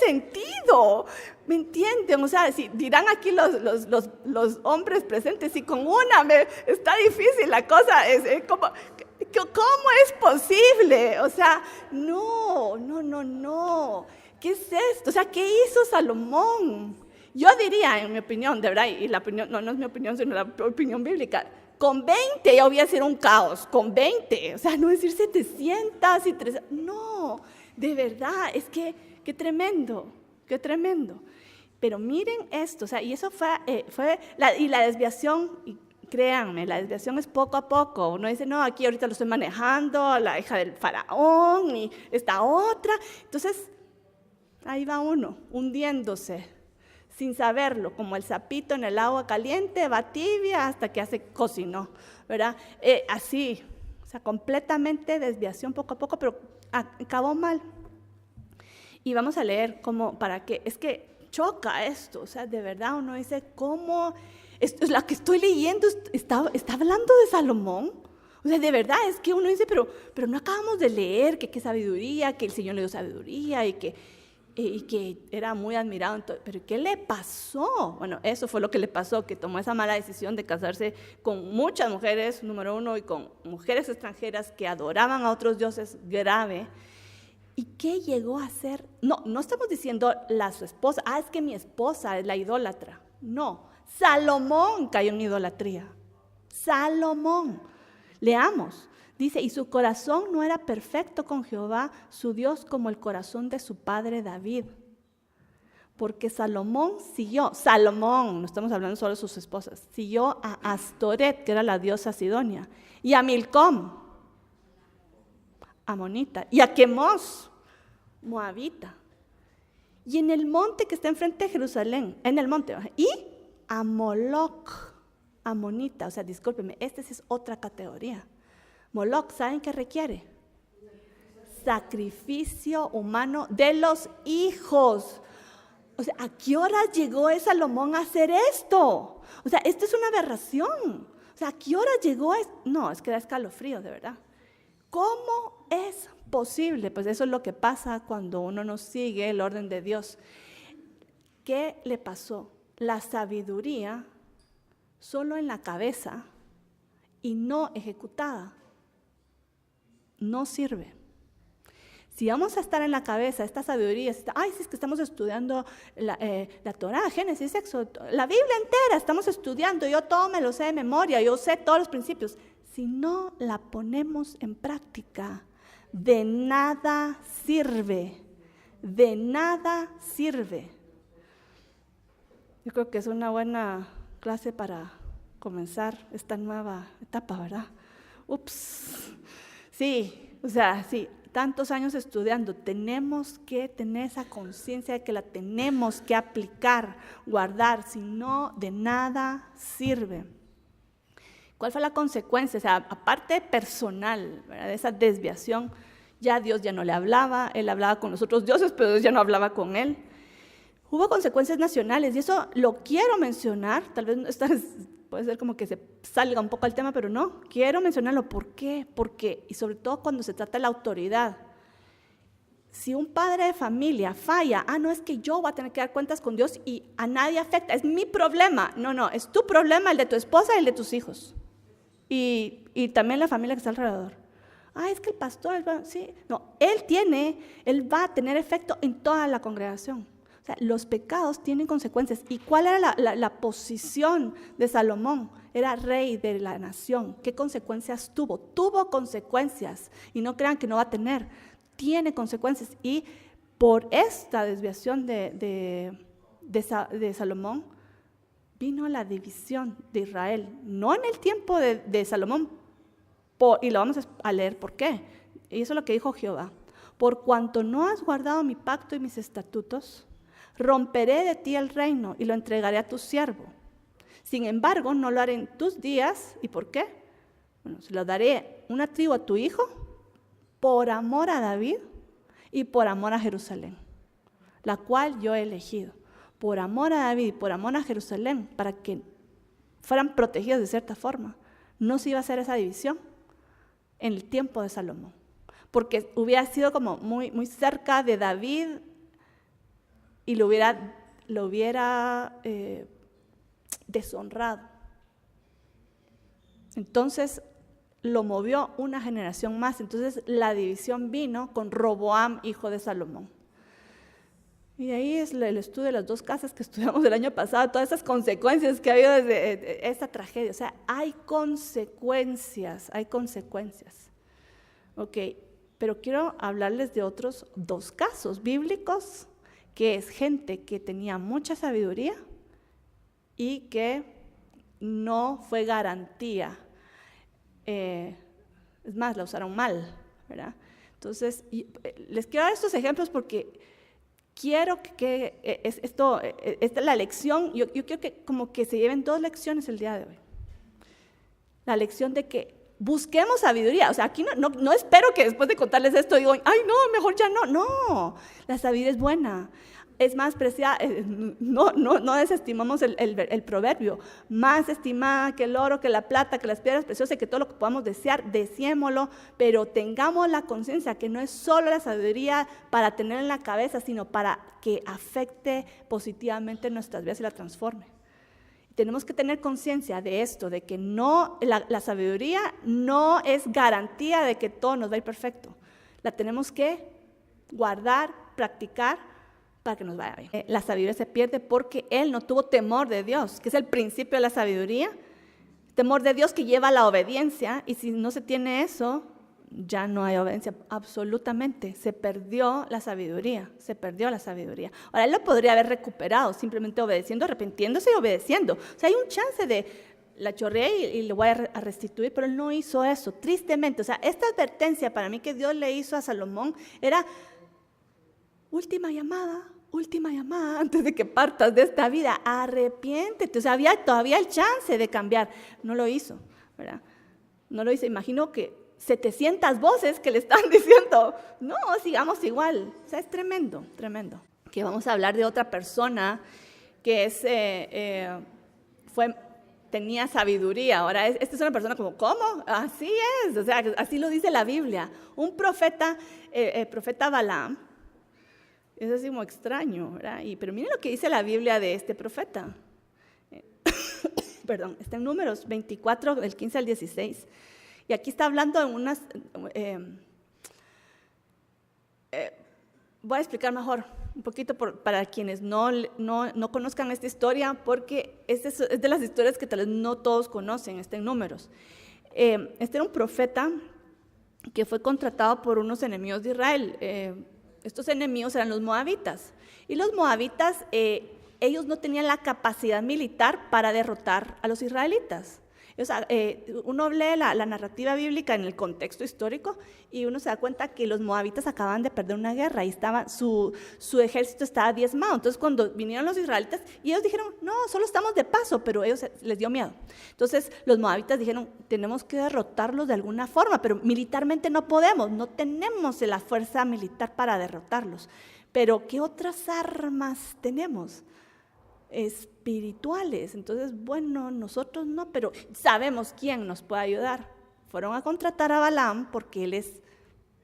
sentido, ¿me entienden? O sea, si dirán aquí los hombres presentes, si con una está difícil la cosa, es como, ¿cómo es posible? O sea, no, ¿qué es esto? O sea, ¿qué hizo Salomón? Yo diría, en mi opinión, de verdad, y la opinión, no es mi opinión, sino la opinión bíblica, con 20 ya hubiera sido un caos, con 20, o sea, no decir 700 y 300, no, de verdad, es que, qué tremendo. Pero miren esto, o sea, y eso fue la desviación, y créanme, la desviación es poco a poco, uno dice, no, aquí ahorita lo estoy manejando, la hija del faraón y esta otra, entonces, ahí va uno, hundiéndose, sin saberlo, como el sapito en el agua caliente, va tibia hasta que cocinó, ¿verdad? Así, o sea, completamente desviación poco a poco, pero acabó mal. Y vamos a leer para qué, es que choca esto, o sea, de verdad uno dice, ¿cómo? Esto es la que estoy leyendo, está hablando de Salomón. O sea, de verdad, es que uno dice, pero no acabamos de leer que qué sabiduría, que el Señor le dio sabiduría y que era muy admirado. ¿Pero qué le pasó? Bueno, eso fue lo que le pasó, que tomó esa mala decisión de casarse con muchas mujeres, número uno, y con mujeres extranjeras que adoraban a otros dioses, grave. ¿Y qué llegó a hacer? No estamos diciendo su esposa, es que mi esposa es la idólatra. No, Salomón cayó en idolatría. Salomón. Leamos. Dice, y su corazón no era perfecto con Jehová, su Dios, como el corazón de su padre David. Porque Salomón, no estamos hablando solo de sus esposas, siguió a Astoret, que era la diosa Sidonia, y a Milcom, amonita, y a Quemos, moabita. Y en el monte que está enfrente de Jerusalén, en el monte, y a Moloch, amonita, o sea, discúlpeme, esta sí es otra categoría. Moloch, ¿saben qué requiere? Sacrificio humano de los hijos. O sea, ¿a qué hora llegó Salomón a hacer esto? O sea, esto es una aberración. O sea, ¿a qué hora llegó? No, es que da escalofrío, de verdad. ¿Cómo es posible? Pues eso es lo que pasa cuando uno no sigue el orden de Dios. ¿Qué le pasó? La sabiduría solo en la cabeza y no ejecutada no sirve. Si vamos a estar en la cabeza, esta sabiduría, si es que estamos estudiando la Torá, Génesis, Éxodo, la Biblia entera, estamos estudiando, yo todo me lo sé de memoria, yo sé todos los principios. Si no la ponemos en práctica, de nada sirve, de nada sirve. Yo creo que es una buena clase para comenzar esta nueva etapa, ¿verdad? Sí, o sea, sí. Tantos años estudiando, tenemos que tener esa conciencia de que la tenemos que aplicar, guardar, si no, de nada sirve. ¿Cuál fue la consecuencia? O sea, aparte personal, ¿verdad? De esa desviación, ya Dios ya no le hablaba, él hablaba con los otros dioses, pero Dios ya no hablaba con él. Hubo consecuencias nacionales y eso lo quiero mencionar, tal vez puede ser como que se salga un poco al tema, pero no, quiero mencionarlo. ¿Por qué? Porque, y sobre todo cuando se trata de la autoridad, si un padre de familia falla, no es que yo voy a tener que dar cuentas con Dios y a nadie afecta, es mi problema. No, es tu problema, el de tu esposa y el de tus hijos. Y también la familia que está alrededor. Es que el pastor, sí, no, él va a tener efecto en toda la congregación. O sea, los pecados tienen consecuencias. ¿Y cuál era la posición de Salomón? Era rey de la nación. ¿Qué consecuencias tuvo? Tuvo consecuencias. Y no crean que no va a tener. Tiene consecuencias. Y por esta desviación de Salomón, vino la división de Israel. No en el tiempo de Salomón. Y lo vamos a leer por qué. Y eso es lo que dijo Jehová. Por cuanto no has guardado mi pacto y mis estatutos, romperé de ti el reino y lo entregaré a tu siervo. Sin embargo, no lo haré en tus días. ¿Y por qué? Bueno, se lo daré una tribu a tu hijo por amor a David y por amor a Jerusalén, la cual yo he elegido. Por amor a David y por amor a Jerusalén, para que fueran protegidos de cierta forma. No se iba a hacer esa división en el tiempo de Salomón, porque hubiera sido como muy, muy cerca de David y lo hubiera deshonrado. Entonces lo movió una generación más. Entonces la división vino con Roboam, hijo de Salomón. Y ahí es el estudio de las dos casas que estudiamos el año pasado, todas esas consecuencias que ha habido desde esta tragedia. O sea, hay consecuencias. Ok, pero quiero hablarles de otros dos casos bíblicos, que es gente que tenía mucha sabiduría y que no fue garantía. Es más, la usaron mal, ¿verdad? Entonces, les quiero dar estos ejemplos porque quiero que esta es la lección. Yo quiero que como que se lleven dos lecciones el día de hoy. La lección de que busquemos sabiduría. O sea, aquí no espero que después de contarles esto digo, no, mejor ya no. No, la sabiduría es buena. Es más preciada, no desestimamos el proverbio. Más estimada que el oro, que la plata, que las piedras preciosas, que todo lo que podamos desear, deseémoslo, pero tengamos la conciencia que no es solo la sabiduría para tener en la cabeza, sino para que afecte positivamente nuestras vidas y la transforme. Tenemos que tener conciencia de esto, de que la sabiduría no es garantía de que todo nos va a ir perfecto. La tenemos que guardar, practicar para que nos vaya bien. La sabiduría se pierde porque él no tuvo temor de Dios, que es el principio de la sabiduría. Temor de Dios que lleva a la obediencia, y si no se tiene eso, ya no hay obediencia, absolutamente. Se perdió la sabiduría. Ahora, él lo podría haber recuperado simplemente obedeciendo, arrepintiéndose y obedeciendo. O sea, hay un chance de la chorreé y le voy a restituir, pero él no hizo eso, tristemente. O sea, esta advertencia para mí que Dios le hizo a Salomón era última llamada, última llamada antes de que partas de esta vida, arrepiéntete. O sea, había todavía el chance de cambiar. No lo hizo, ¿verdad? No lo hizo. Imagino que 700 voces que le están diciendo, no, sigamos igual. O sea, es tremendo, tremendo. Que vamos a hablar de otra persona que tenía sabiduría. Ahora, esta es una persona como, ¿cómo? Así es, o sea, así lo dice la Biblia. Un profeta, el profeta Balaam, es así como extraño, ¿verdad? Pero miren lo que dice la Biblia de este profeta. Perdón, está en Números 24, del 15 al 16. Y aquí está hablando de unas... voy a explicar mejor un poquito para quienes no conozcan esta historia, porque es de las historias que tal vez no todos conocen, está en Números. Este era un profeta que fue contratado por unos enemigos de Israel. Estos enemigos eran los moabitas. Y los moabitas, ellos no tenían la capacidad militar para derrotar a los israelitas. O sea, uno lee la narrativa bíblica en el contexto histórico y uno se da cuenta que los moabitas acaban de perder una guerra y su ejército estaba diezmado. Entonces, cuando vinieron los israelitas, y ellos dijeron, no, solo estamos de paso, pero ellos les dio miedo. Entonces, los moabitas dijeron, tenemos que derrotarlos de alguna forma, pero militarmente no podemos, no tenemos la fuerza militar para derrotarlos. Pero, ¿qué otras armas tenemos? Espirituales. Entonces, bueno, nosotros no, pero sabemos quién nos puede ayudar. Fueron a contratar a Balaam porque él es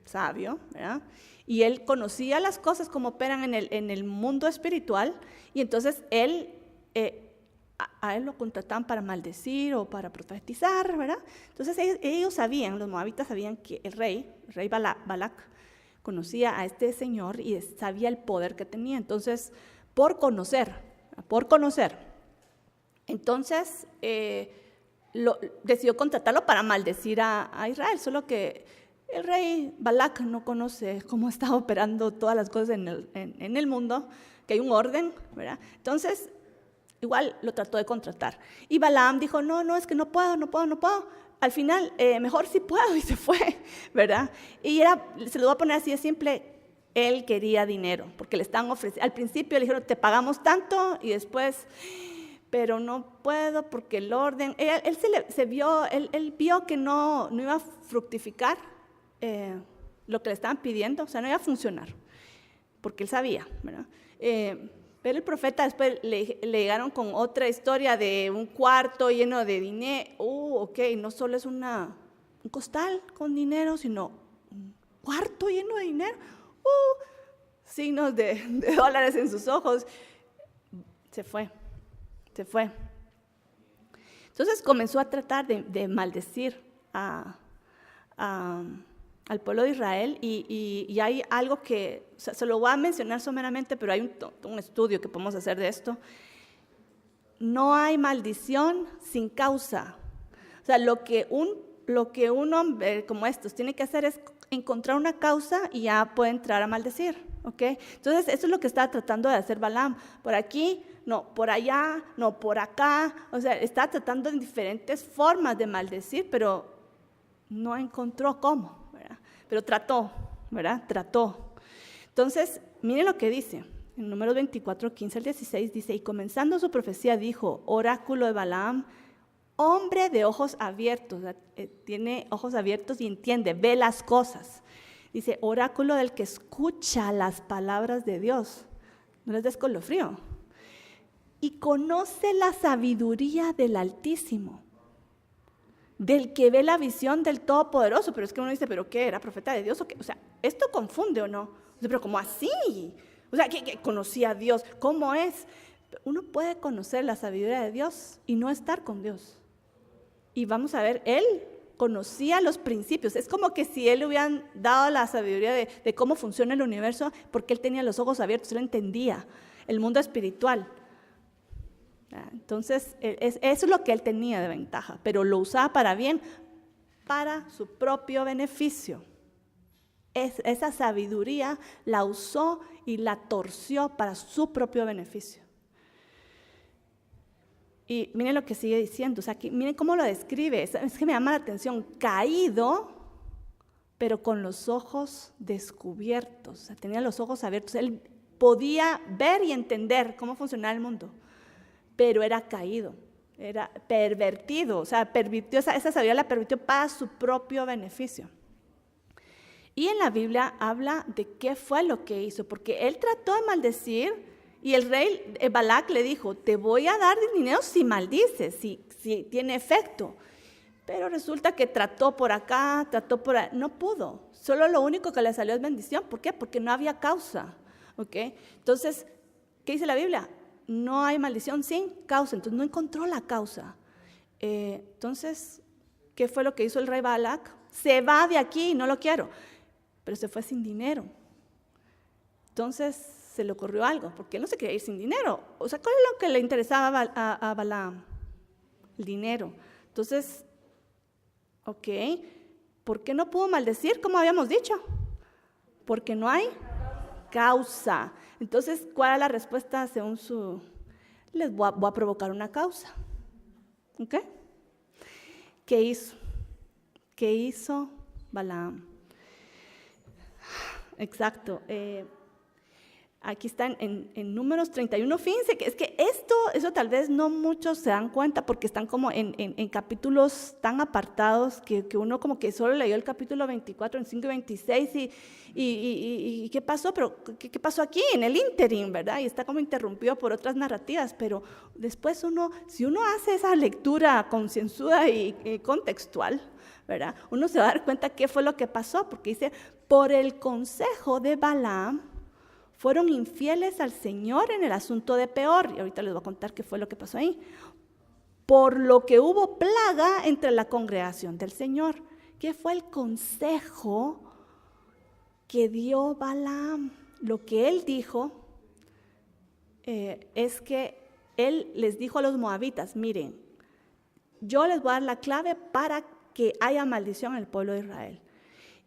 sabio, ¿verdad? Y él conocía las cosas como operan en el mundo espiritual, y entonces a él lo contrataban para maldecir o para profetizar, ¿verdad? Entonces ellos sabían, los moabitas sabían que el rey Balac, conocía a este señor y sabía el poder que tenía. Entonces, por conocer. Entonces, decidió contratarlo para maldecir a Israel, solo que el rey Balac no conoce cómo está operando todas las cosas en el mundo, que hay un orden, ¿verdad? Entonces, igual lo trató de contratar. Y Balaam dijo, no, es que no puedo. Al final, mejor sí puedo, y se fue, ¿verdad? Y se lo voy a poner así de simple. Él quería dinero, porque le estaban ofreciendo, al principio le dijeron, te pagamos tanto, y después, pero no puedo porque el orden, él vio que no iba a fructificar lo que le estaban pidiendo, o sea, no iba a funcionar, porque él sabía, ¿verdad? Pero el profeta después le llegaron con otra historia de un cuarto lleno de dinero. Ok, no solo es un costal con dinero, sino un cuarto lleno de dinero. Signos de dólares en sus ojos. Se fue. Entonces comenzó a tratar de maldecir al pueblo de Israel, y hay algo que, o sea, se lo voy a mencionar someramente, pero hay un estudio que podemos hacer de esto. No hay maldición sin causa. O sea, lo que un hombre como estos tiene que hacer es encontrar una causa y ya puede entrar a maldecir, ¿ok? Entonces, eso es lo que estaba tratando de hacer Balaam. Por aquí, no, por allá, no, por acá. O sea, está tratando en diferentes formas de maldecir, pero no encontró cómo, ¿verdad? Pero trató, ¿verdad? Trató. Entonces, miren lo que dice. En Números 24, 15 al 16 dice, y comenzando su profecía dijo, oráculo de Balaam, hombre de ojos abiertos, tiene ojos abiertos y entiende, ve las cosas. Dice, oráculo del que escucha las palabras de Dios. No les des escalofrío. Y conoce la sabiduría del Altísimo, del que ve la visión del Todopoderoso. Pero es que uno dice, ¿pero qué? ¿Era profeta de Dios o qué? O sea, ¿esto confunde o no? O sea, pero ¿cómo así? O sea, que conocía a Dios. ¿Cómo es? Uno puede conocer la sabiduría de Dios y no estar con Dios. Y vamos a ver, él conocía los principios. Es como que si él le hubieran dado la sabiduría de cómo funciona el universo, porque él tenía los ojos abiertos, él entendía el mundo espiritual. Entonces, eso es lo que él tenía de ventaja, pero lo usaba para bien, para su propio beneficio. Esa sabiduría la usó y la torció para su propio beneficio. Y miren lo que sigue diciendo, o sea, miren cómo lo describe, es que me llama la atención, caído, pero con los ojos descubiertos, o sea, tenía los ojos abiertos, él podía ver y entender cómo funcionaba el mundo, pero era caído, era pervertido, o sea, pervirtió, esa sabiduría la pervirtió para su propio beneficio. Y en la Biblia habla de qué fue lo que hizo, porque él trató de maldecir y el rey Balac le dijo, te voy a dar dinero si maldices, si tiene efecto. Pero resulta que trató por acá, trató por allá, no pudo. Solo lo único que le salió es bendición. ¿Por qué? Porque no había causa. ¿Okay? Entonces, ¿qué dice la Biblia? No hay maldición sin causa. Entonces no encontró la causa. Entonces, ¿qué fue lo que hizo el rey Balac? Se va de aquí, no lo quiero. Pero se fue sin dinero. Entonces se le ocurrió algo, porque él no se quería ir sin dinero. O sea, ¿cuál es lo que le interesaba a Balaam? El dinero. Entonces, ok, ¿por qué no pudo maldecir como habíamos dicho? Porque no hay causa. Entonces, ¿cuál es la respuesta según su? Les voy a provocar una causa. ¿Ok? ¿Qué hizo? ¿Qué hizo Balaam? Exacto. Aquí están en Números 31. Fíjense que es que eso tal vez no muchos se dan cuenta porque están como en capítulos tan apartados que uno como que solo leyó el capítulo 24, 25 y 26 y ¿qué pasó? Pero ¿qué pasó aquí en el ínterin, verdad? Y está como interrumpido por otras narrativas, pero después si uno hace esa lectura concienzuda y contextual, ¿verdad? Uno se va a dar cuenta qué fue lo que pasó, porque dice, por el consejo de Balaam, fueron infieles al Señor en el asunto de Peor. Y ahorita les voy a contar qué fue lo que pasó ahí. Por lo que hubo plaga entre la congregación del Señor. ¿Qué fue el consejo que dio Balaam? Lo que él dijo es que él les dijo a los moabitas, miren, yo les voy a dar la clave para que haya maldición en el pueblo de Israel.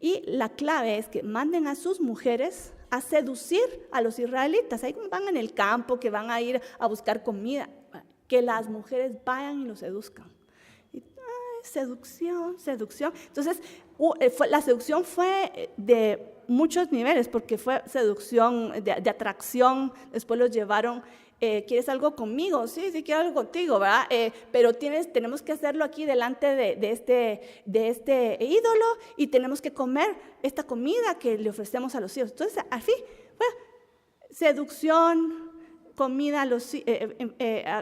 Y la clave es que manden a sus mujeres a seducir a los israelitas. Ahí como van en el campo, que van a ir a buscar comida, que las mujeres vayan y los seduzcan. Y, seducción. Entonces, la seducción fue de muchos niveles, porque fue seducción de atracción, después los llevaron, ¿quieres algo conmigo? Sí, quiero algo contigo, ¿verdad? Pero tenemos que hacerlo aquí delante de este ídolo y tenemos que comer esta comida que le ofrecemos a los hijos. Entonces, así, bueno, seducción, comida,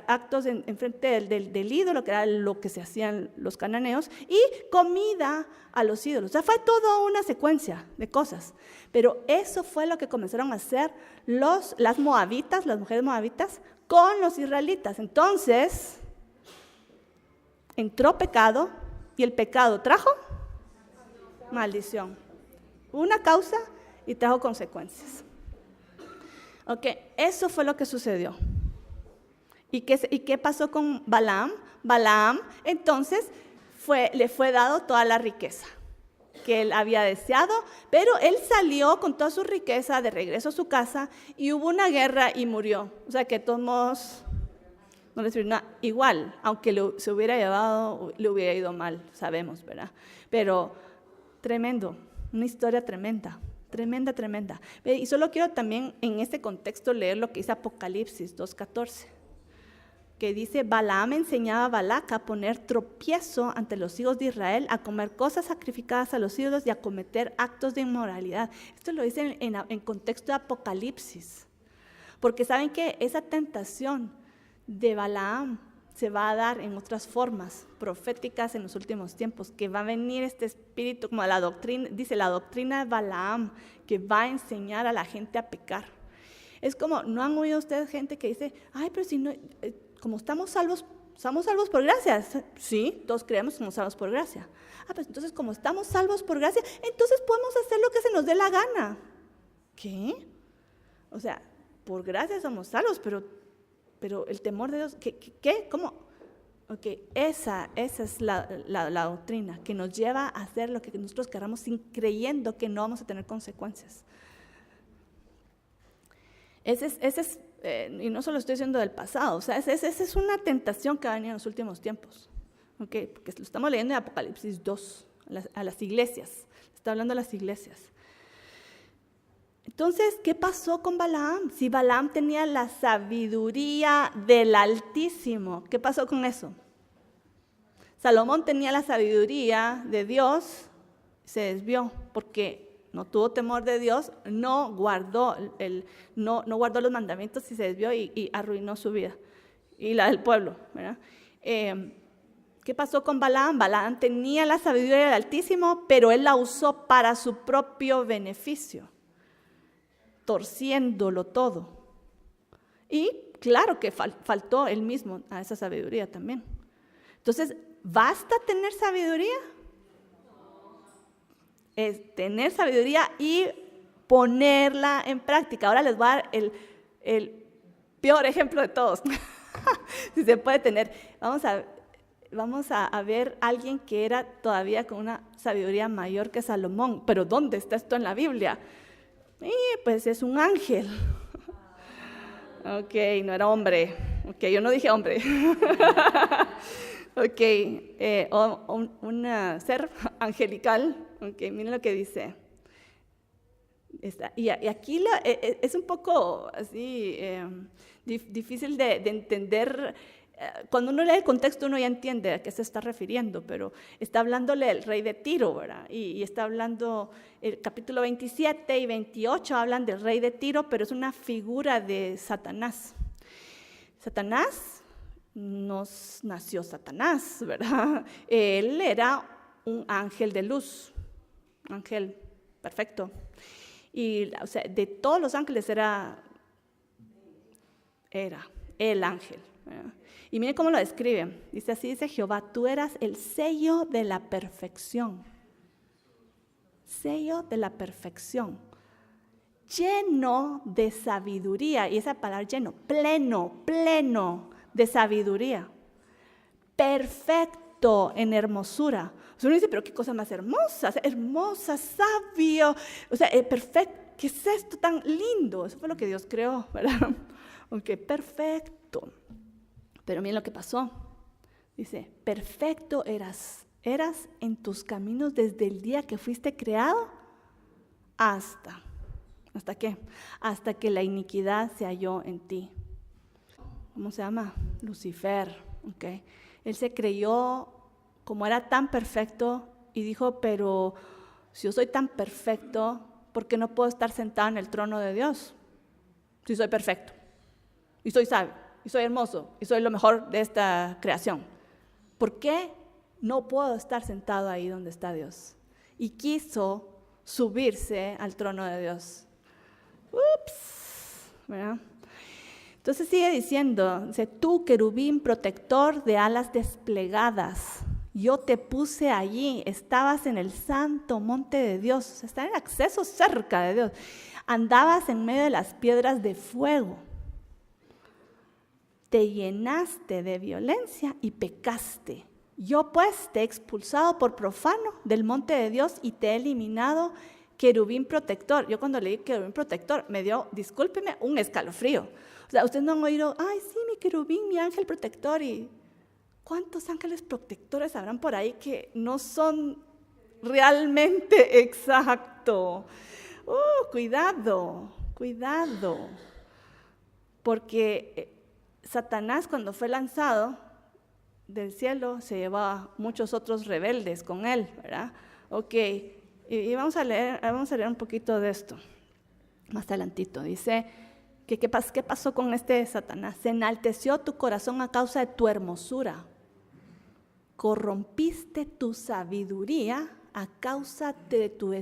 actos en frente del ídolo, que era lo que se hacían los cananeos, y comida a los ídolos. O sea, fue toda una secuencia de cosas. Pero eso fue lo que comenzaron a hacer las moabitas, las mujeres moabitas, con los israelitas. Entonces, entró pecado, y el pecado trajo maldición. Una causa y trajo consecuencias. Ok, eso fue lo que sucedió. ¿Y qué pasó con Balaam? Balaam, entonces, le fue dado toda la riqueza que él había deseado, pero él salió con toda su riqueza de regreso a su casa y hubo una guerra y murió. O sea que de todos modos no le sirvió nada. Igual, aunque se hubiera llevado, le hubiera ido mal, sabemos, ¿verdad? Pero tremendo, una historia tremenda. Tremenda. Y solo quiero también en este contexto leer lo que dice Apocalipsis 2:14, que dice, Balaam enseñaba a Balac a poner tropiezo ante los hijos de Israel, a comer cosas sacrificadas a los ídolos y a cometer actos de inmoralidad. Esto lo dice en contexto de Apocalipsis, porque saben que esa tentación de Balaam se va a dar en otras formas proféticas en los últimos tiempos, que va a venir este espíritu, como la doctrina, dice la doctrina de Balaam, que va a enseñar a la gente a pecar. Es como, ¿no han oído ustedes gente que dice, ay, pero si no, como estamos salvos por gracia? Sí, todos creemos que somos salvos por gracia. Pues entonces como estamos salvos por gracia, entonces podemos hacer lo que se nos dé la gana. ¿Qué? O sea, por gracia somos salvos, pero el temor de Dios, ¿qué? ¿Cómo? Ok, esa es la doctrina que nos lleva a hacer lo que nosotros queramos sin creyendo que no vamos a tener consecuencias. Ese es y no solo estoy diciendo del pasado, o sea, esa es una tentación que va a venir en los últimos tiempos. Okay, porque lo estamos leyendo en Apocalipsis 2, a las iglesias, está hablando a las iglesias. Entonces, ¿qué pasó con Balaam? Si Balaam tenía la sabiduría del Altísimo, ¿qué pasó con eso? Salomón tenía la sabiduría de Dios, se desvió porque no tuvo temor de Dios, no guardó los mandamientos y se desvió y arruinó su vida y la del pueblo, ¿verdad? ¿Qué pasó con Balaam? Balaam tenía la sabiduría del Altísimo, pero él la usó para su propio beneficio, torciéndolo todo. Y claro que faltó él mismo a esa sabiduría también. Entonces, ¿basta tener sabiduría? Es tener sabiduría y ponerla en práctica. Ahora les voy a dar el peor ejemplo de todos. Si se puede tener. Vamos a ver a alguien que era todavía con una sabiduría mayor que Salomón. Pero ¿dónde está esto en la Biblia? Pues es un ángel. Ok, no era hombre. Ok, yo no dije hombre. Ok, un ser angelical. Ok, miren lo que dice. Y aquí es un poco así difícil de entender. Cuando uno lee el contexto uno ya entiende a qué se está refiriendo, pero está hablándole el rey de Tiro, ¿verdad? Y está hablando, el capítulo 27 y 28 hablan del rey de Tiro, pero es una figura de Satanás. Satanás, nació Satanás, ¿verdad? Él era un ángel de luz, ángel perfecto. Y o sea, de todos los ángeles era el ángel, ¿verdad? Y miren cómo lo describe. Dice así, dice Jehová, tú eras el sello de la perfección. Sello de la perfección. Lleno de sabiduría. Y esa palabra lleno, pleno de sabiduría. Perfecto en hermosura. O sea, uno dice, pero qué cosa más hermosa. Hermosa, sabio. O sea, perfecto. ¿Qué es esto tan lindo? Eso fue lo que Dios creó, ¿verdad? Ok, perfecto. Pero miren lo que pasó. Dice, perfecto eras en tus caminos desde el día que fuiste creado ¿hasta qué? Hasta que la iniquidad se halló en ti. ¿Cómo se llama? Lucifer. Okay. Él se creyó como era tan perfecto y dijo, pero si yo soy tan perfecto, ¿por qué no puedo estar sentado en el trono de Dios? Si soy perfecto y soy sabio. Y soy hermoso, y soy lo mejor de esta creación. ¿Por qué no puedo estar sentado ahí donde está Dios? Y quiso subirse al trono de Dios. Ups, ¿verdad? Entonces sigue diciendo, dice, tú querubín protector de alas desplegadas, yo te puse allí, estabas en el santo monte de Dios, o sea, está en acceso cerca de Dios, andabas en medio de las piedras de fuego. Te llenaste de violencia y pecaste. Yo pues te he expulsado por profano del monte de Dios y te he eliminado querubín protector. Yo cuando leí querubín protector me dio, discúlpeme, un escalofrío. O sea, ustedes no han oído, ay sí, mi querubín, mi ángel protector. ¿Y cuántos ángeles protectores habrán por ahí que no son realmente exactos? Cuidado. Porque Satanás, cuando fue lanzado del cielo, se llevó a muchos otros rebeldes con él, ¿verdad? Ok, y vamos a leer un poquito de esto más adelantito. Dice, ¿qué pasó con este Satanás? Se enalteció tu corazón a causa de tu hermosura. Corrompiste tu sabiduría a causa de tu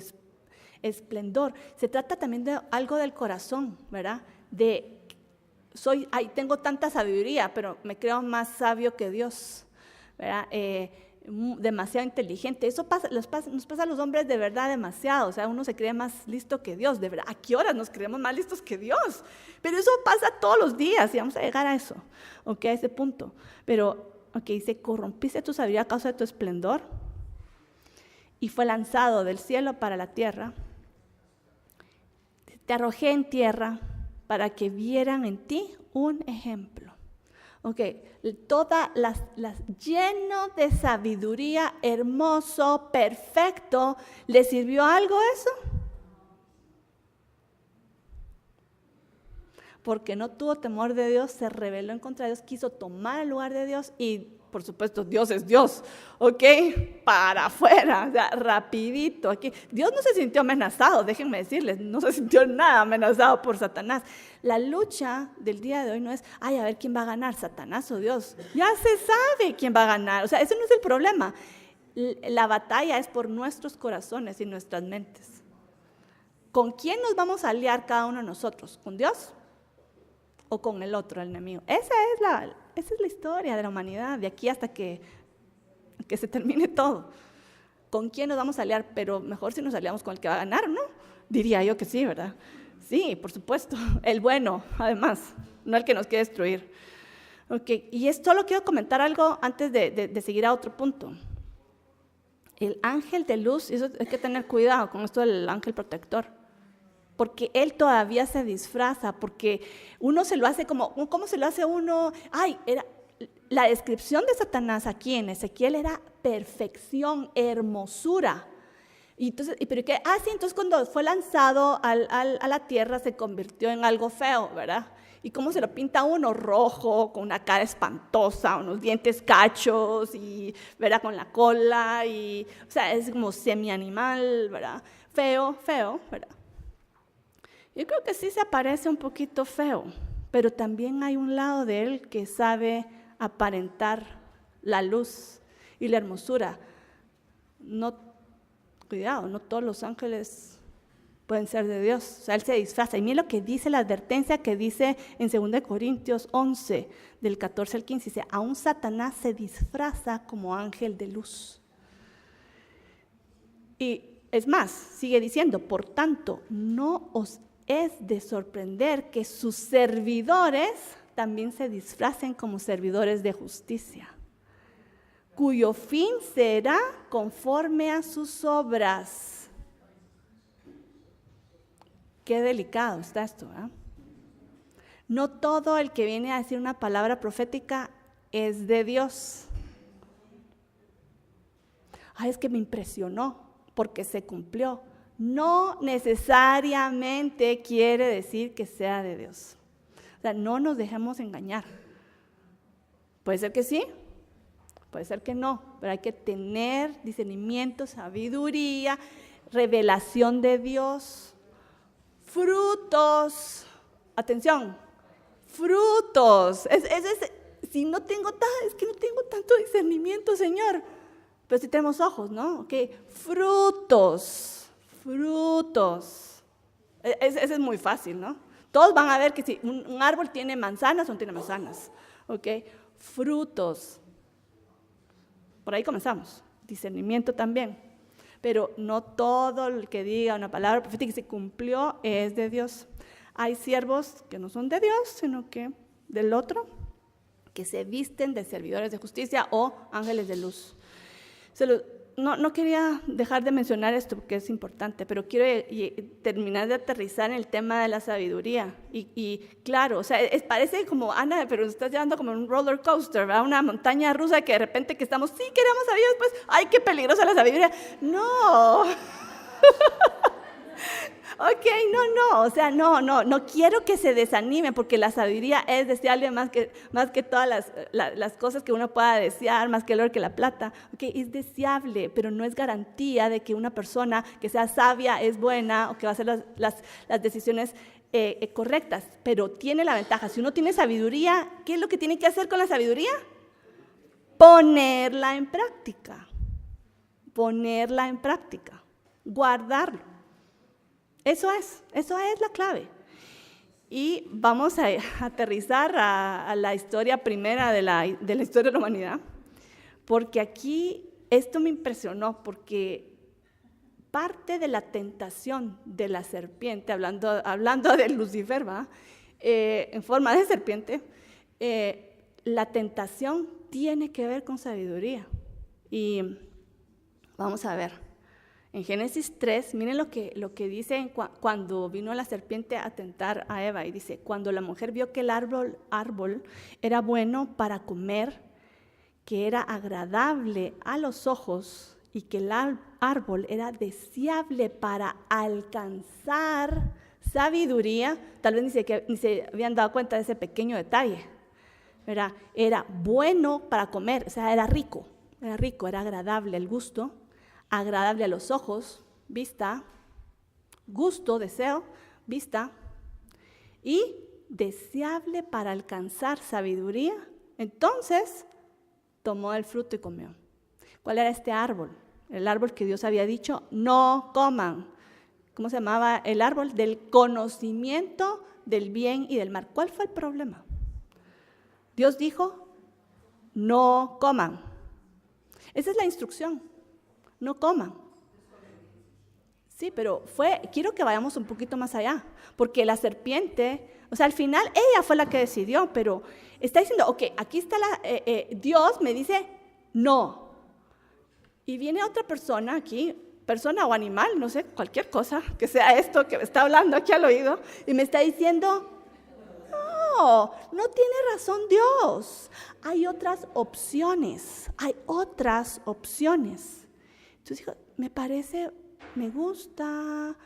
esplendor. Se trata también de algo del corazón, ¿verdad? Tengo tanta sabiduría, pero me creo más sabio que Dios, ¿verdad? Demasiado inteligente. Eso nos pasa a los hombres de verdad demasiado. O sea, uno se cree más listo que Dios, de verdad. ¿A qué horas nos creemos más listos que Dios? Pero eso pasa todos los días y vamos a llegar a eso, ¿ok? A ese punto. Pero, ok, dice, corrompiste tu sabiduría a causa de tu esplendor y fue lanzado del cielo para la tierra. Te arrojé en tierra para que vieran en ti un ejemplo. Ok, lleno de sabiduría, hermoso, perfecto. ¿Le sirvió algo eso? porque no tuvo temor de Dios, se rebeló en contra de Dios, quiso tomar el lugar de Dios y, por supuesto, Dios es Dios, ¿ok? Para afuera, o sea, rapidito. Aquí. Dios no se sintió amenazado, déjenme decirles, no se sintió nada amenazado por Satanás. La lucha del día de hoy no es, a ver quién va a ganar, Satanás o Dios. Ya se sabe quién va a ganar, o sea, ese no es el problema. La batalla es por nuestros corazones y nuestras mentes. ¿Con quién nos vamos a aliar cada uno de nosotros? ¿Con Dios o con el otro, el enemigo? Esa es la historia de la humanidad, de aquí hasta que se termine todo. ¿Con quién nos vamos a aliar? Pero mejor si nos aliamos con el que va a ganar, ¿no? Diría yo que sí, ¿verdad? Sí, por supuesto. El bueno, además, no el que nos quiere destruir. Okay. Y solo quiero comentar algo antes de seguir a otro punto. El ángel de luz, y eso hay que tener cuidado con esto del ángel protector, porque él todavía se disfraza, porque uno se lo hace ¿cómo se lo hace uno? La descripción de Satanás aquí en Ezequiel era perfección, hermosura. Y entonces, entonces cuando fue lanzado a la tierra se convirtió en algo feo, ¿verdad? ¿Y cómo se lo pinta uno? Rojo, con una cara espantosa, unos dientes cachos, y, ¿verdad? Con la cola, o sea, es como semi-animal, ¿verdad? Feo, ¿verdad? Yo creo que sí se aparece un poquito feo, pero también hay un lado de él que sabe aparentar la luz y la hermosura. Cuidado, no todos los ángeles pueden ser de Dios, o sea, él se disfraza. Y miren lo que dice la advertencia que dice en 2 Corintios 11, del 14 al 15, dice, aún Satanás se disfraza como ángel de luz. Y es más, sigue diciendo, por tanto, no os es de sorprender que sus servidores también se disfracen como servidores de justicia, cuyo fin será conforme a sus obras. Qué delicado está esto, ¿eh? No todo el que viene a decir una palabra profética es de Dios. Es que me impresionó porque se cumplió. No necesariamente quiere decir que sea de Dios. O sea, no nos dejemos engañar. Puede ser que sí, puede ser que no, pero hay que tener discernimiento, sabiduría, revelación de Dios, frutos. Atención, frutos. Si no tengo es que no tengo tanto discernimiento, Señor. Pero sí tenemos ojos, ¿no? Ok, frutos. Ese es muy fácil, ¿no? Todos van a ver que si un árbol tiene manzanas o no tiene manzanas. Ok, frutos. Por ahí comenzamos. Discernimiento también. Pero no todo el que diga una palabra profética y se cumplió es de Dios. Hay siervos que no son de Dios, sino que del otro, que se visten de servidores de justicia o ángeles de luz. No quería dejar de mencionar esto porque es importante, pero quiero terminar de aterrizar en el tema de la sabiduría. Y claro, o sea, parece como, Ana, pero estás llevando como un roller coaster, ¿verdad? Una montaña rusa que de repente que estamos, sí queremos sabiduría, después, ¡ay, qué peligrosa la sabiduría! ¡No! Ok, o sea, no quiero que se desanimen porque la sabiduría es deseable más que todas las cosas que uno pueda desear, más que el oro, que la plata. Ok, es deseable, pero no es garantía de que una persona que sea sabia es buena o que va a hacer las decisiones correctas, pero tiene la ventaja. Si uno tiene sabiduría, ¿qué es lo que tiene que hacer con la sabiduría? Ponerla en práctica, guardarlo. Eso es la clave. Y vamos a aterrizar a la historia primera de la historia de la humanidad, porque aquí esto me impresionó, porque parte de la tentación de la serpiente, hablando de Lucifer, ¿va? En forma de serpiente, la tentación tiene que ver con sabiduría. Y vamos a ver. En Génesis 3, miren lo que dice cuando vino la serpiente a tentar a Eva, y dice, cuando la mujer vio que el árbol era bueno para comer, que era agradable a los ojos y que el árbol era deseable para alcanzar Sabiduría, tal vez ni se habían dado cuenta de ese pequeño detalle, ¿verdad? Era bueno para comer, o sea, era rico, era agradable al gusto, agradable a los ojos, vista, gusto, deseo, vista, y deseable para alcanzar sabiduría. Entonces, tomó el fruto y comió. ¿Cuál era este árbol? El árbol que Dios había dicho, no coman. ¿Cómo se llamaba el árbol? Del conocimiento del bien y del mal. ¿Cuál fue el problema? Dios dijo, no coman. Esa es la instrucción, no coman. Sí, pero quiero que vayamos un poquito más allá, porque la serpiente, o sea, al final ella fue la que decidió, pero está diciendo, ok, aquí está Dios me dice, no. Y viene otra persona aquí, persona o animal, no sé, cualquier cosa, que sea esto que me está hablando aquí al oído, y me está diciendo, no tiene razón Dios, hay otras opciones. Entonces dijo, me gusta,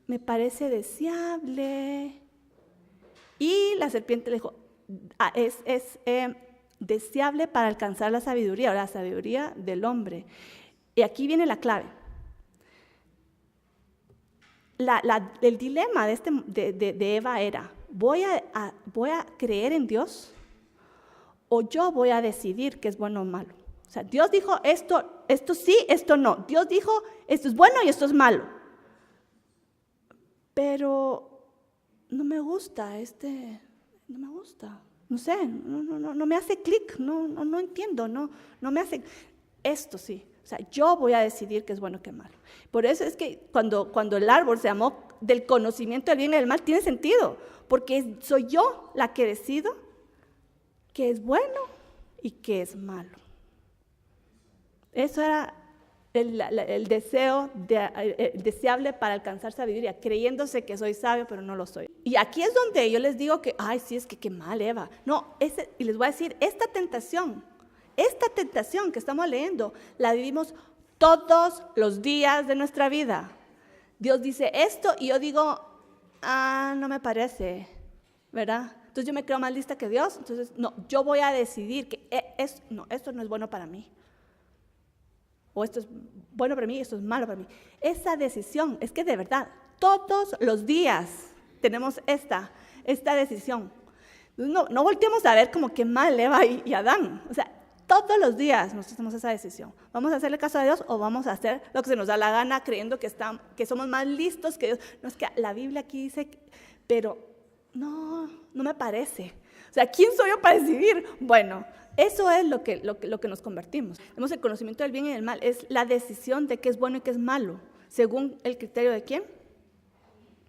me parece deseable. Y la serpiente le dijo, es deseable para alcanzar la sabiduría, o la sabiduría del hombre. Y aquí viene la clave. El dilema de Eva era, ¿voy a creer en Dios o yo voy a decidir qué es bueno o malo? O sea, Dios dijo esto sí, esto no. Dios dijo esto es bueno y esto es malo. Pero no me gusta, no me gusta. No sé, no me hace clic, no entiendo, no me hace. Esto sí, o sea, yo voy a decidir qué es bueno y qué es malo. Por eso es que cuando el árbol se llamó del conocimiento del bien y del mal, tiene sentido, porque soy yo la que decido qué es bueno y qué es malo. Eso era el deseo deseable para alcanzar sabiduría, creyéndose que soy sabio, pero no lo soy. Y aquí es donde yo les digo que, sí, es que qué mal, Eva. No, y les voy a decir, esta tentación que estamos leyendo, la vivimos todos los días de nuestra vida. Dios dice esto y yo digo, no me parece, ¿verdad? Entonces yo me creo más lista que Dios, entonces no, yo voy a decidir que esto no es bueno para mí. O esto es bueno para mí, esto es malo para mí. Esa decisión, es que de verdad, todos los días tenemos esta decisión. No volteemos a ver como que mal Eva y Adán. O sea, todos los días nosotros tenemos esa decisión. ¿Vamos a hacerle caso a Dios o vamos a hacer lo que se nos da la gana creyendo que somos más listos que Dios? No, es que la Biblia aquí dice, pero no me parece. O sea, ¿quién soy yo para decidir? Bueno, eso es lo que nos convertimos. Tenemos el conocimiento del bien y del mal. Es la decisión de qué es bueno y qué es malo. ¿Según el criterio de quién?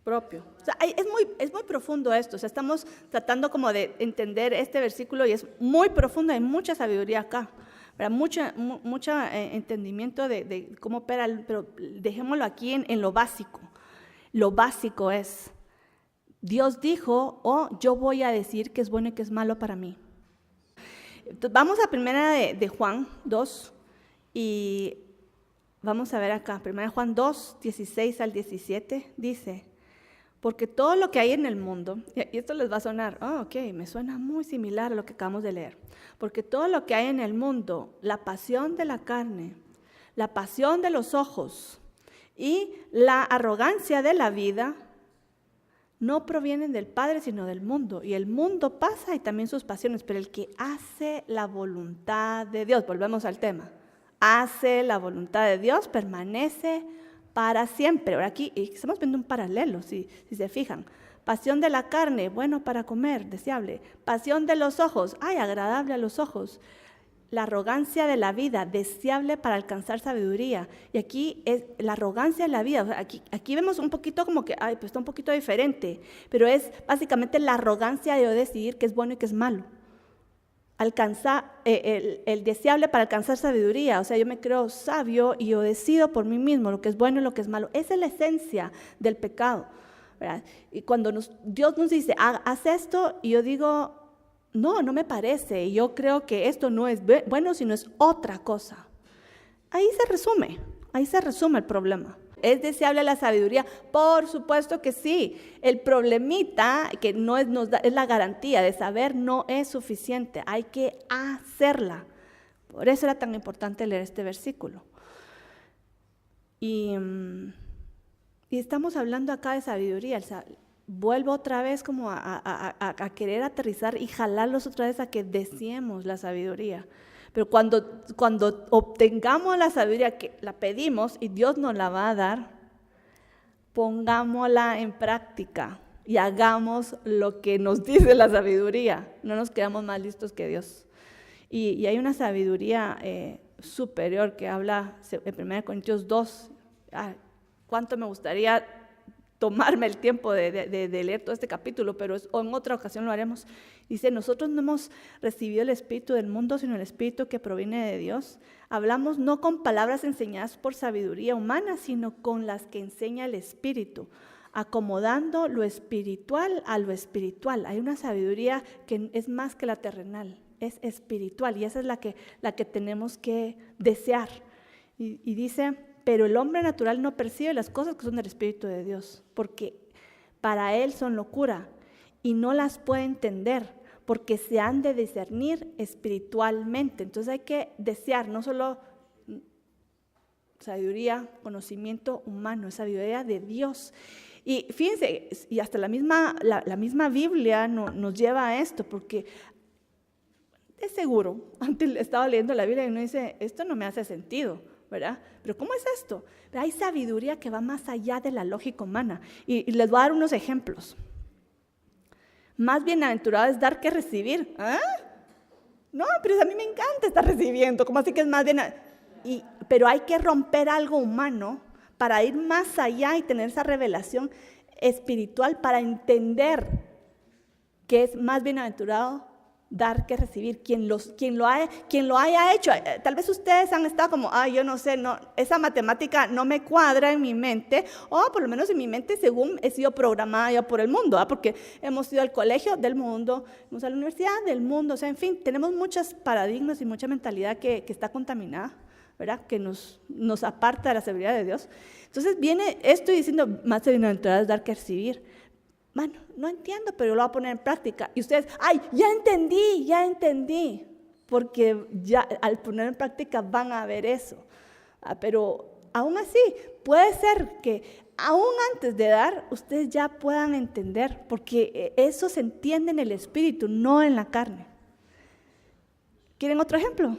Propio. O sea, es muy profundo esto. O sea, estamos tratando como de entender este versículo y es muy profundo. Hay mucha sabiduría acá. Mucho entendimiento de cómo opera, pero dejémoslo aquí en lo básico. Lo básico es, Dios dijo, yo voy a decir qué es bueno y qué es malo para mí. Entonces, vamos a primera de Juan 2 y vamos a ver acá, primera de Juan 2, 16 al 17, dice, porque todo lo que hay en el mundo, y esto les va a sonar, ok, me suena muy similar a lo que acabamos de leer, porque todo lo que hay en el mundo, la pasión de la carne, la pasión de los ojos y la arrogancia de la vida, no provienen del Padre, sino del mundo. Y el mundo pasa y también sus pasiones, pero el que hace la voluntad de Dios, volvemos al tema, hace la voluntad de Dios, permanece para siempre. Ahora aquí estamos viendo un paralelo, si se fijan. Pasión de la carne, bueno para comer, deseable. Pasión de los ojos, agradable a los ojos. La arrogancia de la vida, deseable para alcanzar sabiduría. Y aquí es la arrogancia de la vida. O sea, aquí vemos un poquito como que, pues está un poquito diferente. Pero es básicamente la arrogancia de yo decidir qué es bueno y qué es malo. Alcanzar, el deseable para alcanzar sabiduría. O sea, yo me creo sabio y yo decido por mí mismo lo que es bueno y lo que es malo. Esa es la esencia del pecado, ¿verdad? Y cuando Dios nos dice, haz esto, y yo digo, no me parece, y yo creo que esto no es bueno, sino es otra cosa. Ahí se resume el problema. ¿Es deseable la sabiduría? Por supuesto que sí. El problemita, que no es, es la garantía de saber, no es suficiente. Hay que hacerla. Por eso era tan importante leer este versículo. Y estamos hablando acá de sabiduría. Vuelvo otra vez como a querer aterrizar y jalarlos otra vez a que deseemos la sabiduría. Pero cuando obtengamos la sabiduría, que la pedimos y Dios nos la va a dar, pongámosla en práctica y hagamos lo que nos dice la sabiduría. No nos quedamos más listos que Dios. Y hay una sabiduría superior que habla en 1 Corintios 2. Cuánto me gustaría tomarme el tiempo de leer todo este capítulo, pero en otra ocasión lo haremos. Dice, nosotros no hemos recibido el espíritu del mundo, sino el espíritu que proviene de Dios. Hablamos no con palabras enseñadas por sabiduría humana, sino con las que enseña el espíritu, acomodando lo espiritual a lo espiritual. Hay una sabiduría que es más que la terrenal, es espiritual, y esa es la que tenemos que desear. Y dice, pero el hombre natural no percibe las cosas que son del Espíritu de Dios, porque para él son locura y no las puede entender, porque se han de discernir espiritualmente. Entonces hay que desear no solo sabiduría, conocimiento humano, es sabiduría de Dios. Y fíjense, y hasta la misma Biblia nos lleva a esto, porque de seguro, antes estaba leyendo la Biblia y uno dice, esto no me hace sentido, ¿verdad? Pero ¿cómo es esto? Pero hay sabiduría que va más allá de la lógica humana. Y les voy a dar unos ejemplos. Más bienaventurado es dar que recibir. ¿Ah? No, pero a mí me encanta estar recibiendo. ¿Cómo así que es más bienaventurado? Pero hay que romper algo humano para ir más allá y tener esa revelación espiritual para entender que es más bienaventurado dar que recibir. Quien lo haya hecho, tal vez ustedes han estado como, yo no sé, esa matemática no me cuadra en mi mente, o por lo menos en mi mente según he sido programada ya por el mundo, porque hemos ido al colegio del mundo, hemos ido a la universidad del mundo, o sea, en fin, tenemos muchos paradigmas y mucha mentalidad que está contaminada, ¿verdad? Que nos aparta de la sabiduría de Dios. Entonces viene esto diciendo, más bienaventurado es dar que recibir. Bueno, no entiendo, pero lo voy a poner en práctica. Y ustedes, ya entendí, porque ya al poner en práctica van a ver eso. Pero aún así, puede ser que aún antes de dar, ustedes ya puedan entender, porque eso se entiende en el espíritu, no en la carne. ¿Quieren otro ejemplo?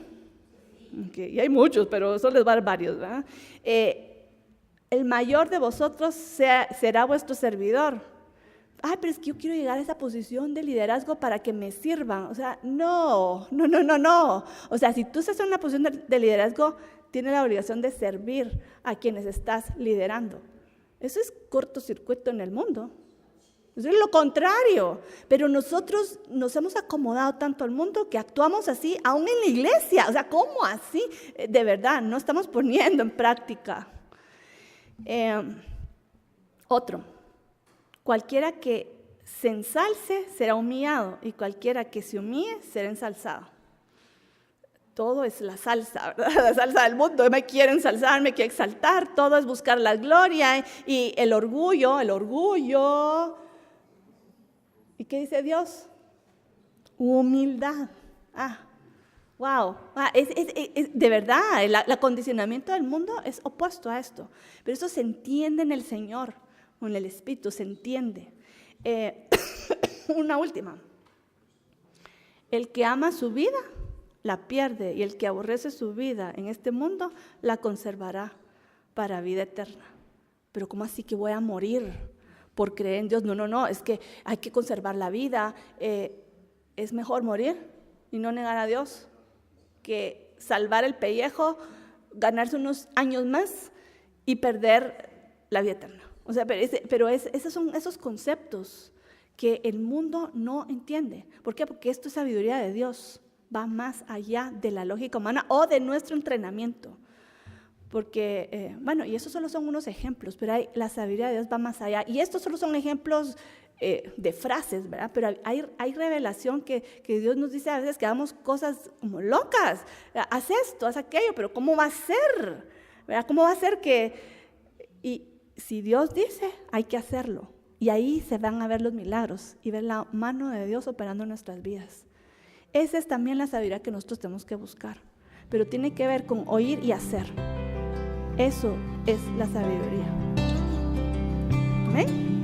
Okay, y hay muchos, pero solo les voy a dar varios, ¿verdad? El mayor de vosotros será vuestro servidor. Pero es que yo quiero llegar a esa posición de liderazgo para que me sirvan. O sea, no. O sea, si tú estás en una posición de liderazgo, tienes la obligación de servir a quienes estás liderando. Eso es cortocircuito en el mundo. Eso es lo contrario. Pero nosotros nos hemos acomodado tanto al mundo que actuamos así, aún en la iglesia. O sea, ¿cómo así? De verdad, no estamos poniendo en práctica. Otro. Cualquiera que se ensalce será humillado, y cualquiera que se humille será ensalzado. Todo es la salsa, ¿verdad? La salsa del mundo. Me quiere ensalzar, me quiere exaltar. Todo es buscar la gloria y el orgullo. ¿Y qué dice Dios? Humildad. Wow. De verdad, el acondicionamiento del mundo es opuesto a esto. Pero eso se entiende en el Señor. En el Espíritu se entiende. Una última. El que ama su vida, la pierde, y el que aborrece su vida en este mundo, la conservará para vida eterna. Pero ¿cómo así que voy a morir por creer en Dios? No, es que hay que conservar la vida. Es mejor morir y no negar a Dios que salvar el pellejo, ganarse unos años más y perder la vida eterna. O sea, esos son esos conceptos que el mundo no entiende. ¿Por qué? Porque esto es sabiduría de Dios. Va más allá de la lógica humana o de nuestro entrenamiento. Porque, y esos solo son unos ejemplos, pero la sabiduría de Dios va más allá. Y estos solo son ejemplos de frases, ¿verdad? Pero hay revelación que Dios nos dice a veces que hagamos cosas como locas. Haz esto, haz aquello, pero ¿cómo va a ser? ¿Verdad? ¿Cómo va a ser que Y si Dios dice, hay que hacerlo. Y ahí se van a ver los milagros y ver la mano de Dios operando en nuestras vidas. Esa es también la sabiduría que nosotros tenemos que buscar. Pero tiene que ver con oír y hacer. Eso es la sabiduría. ¿Amén?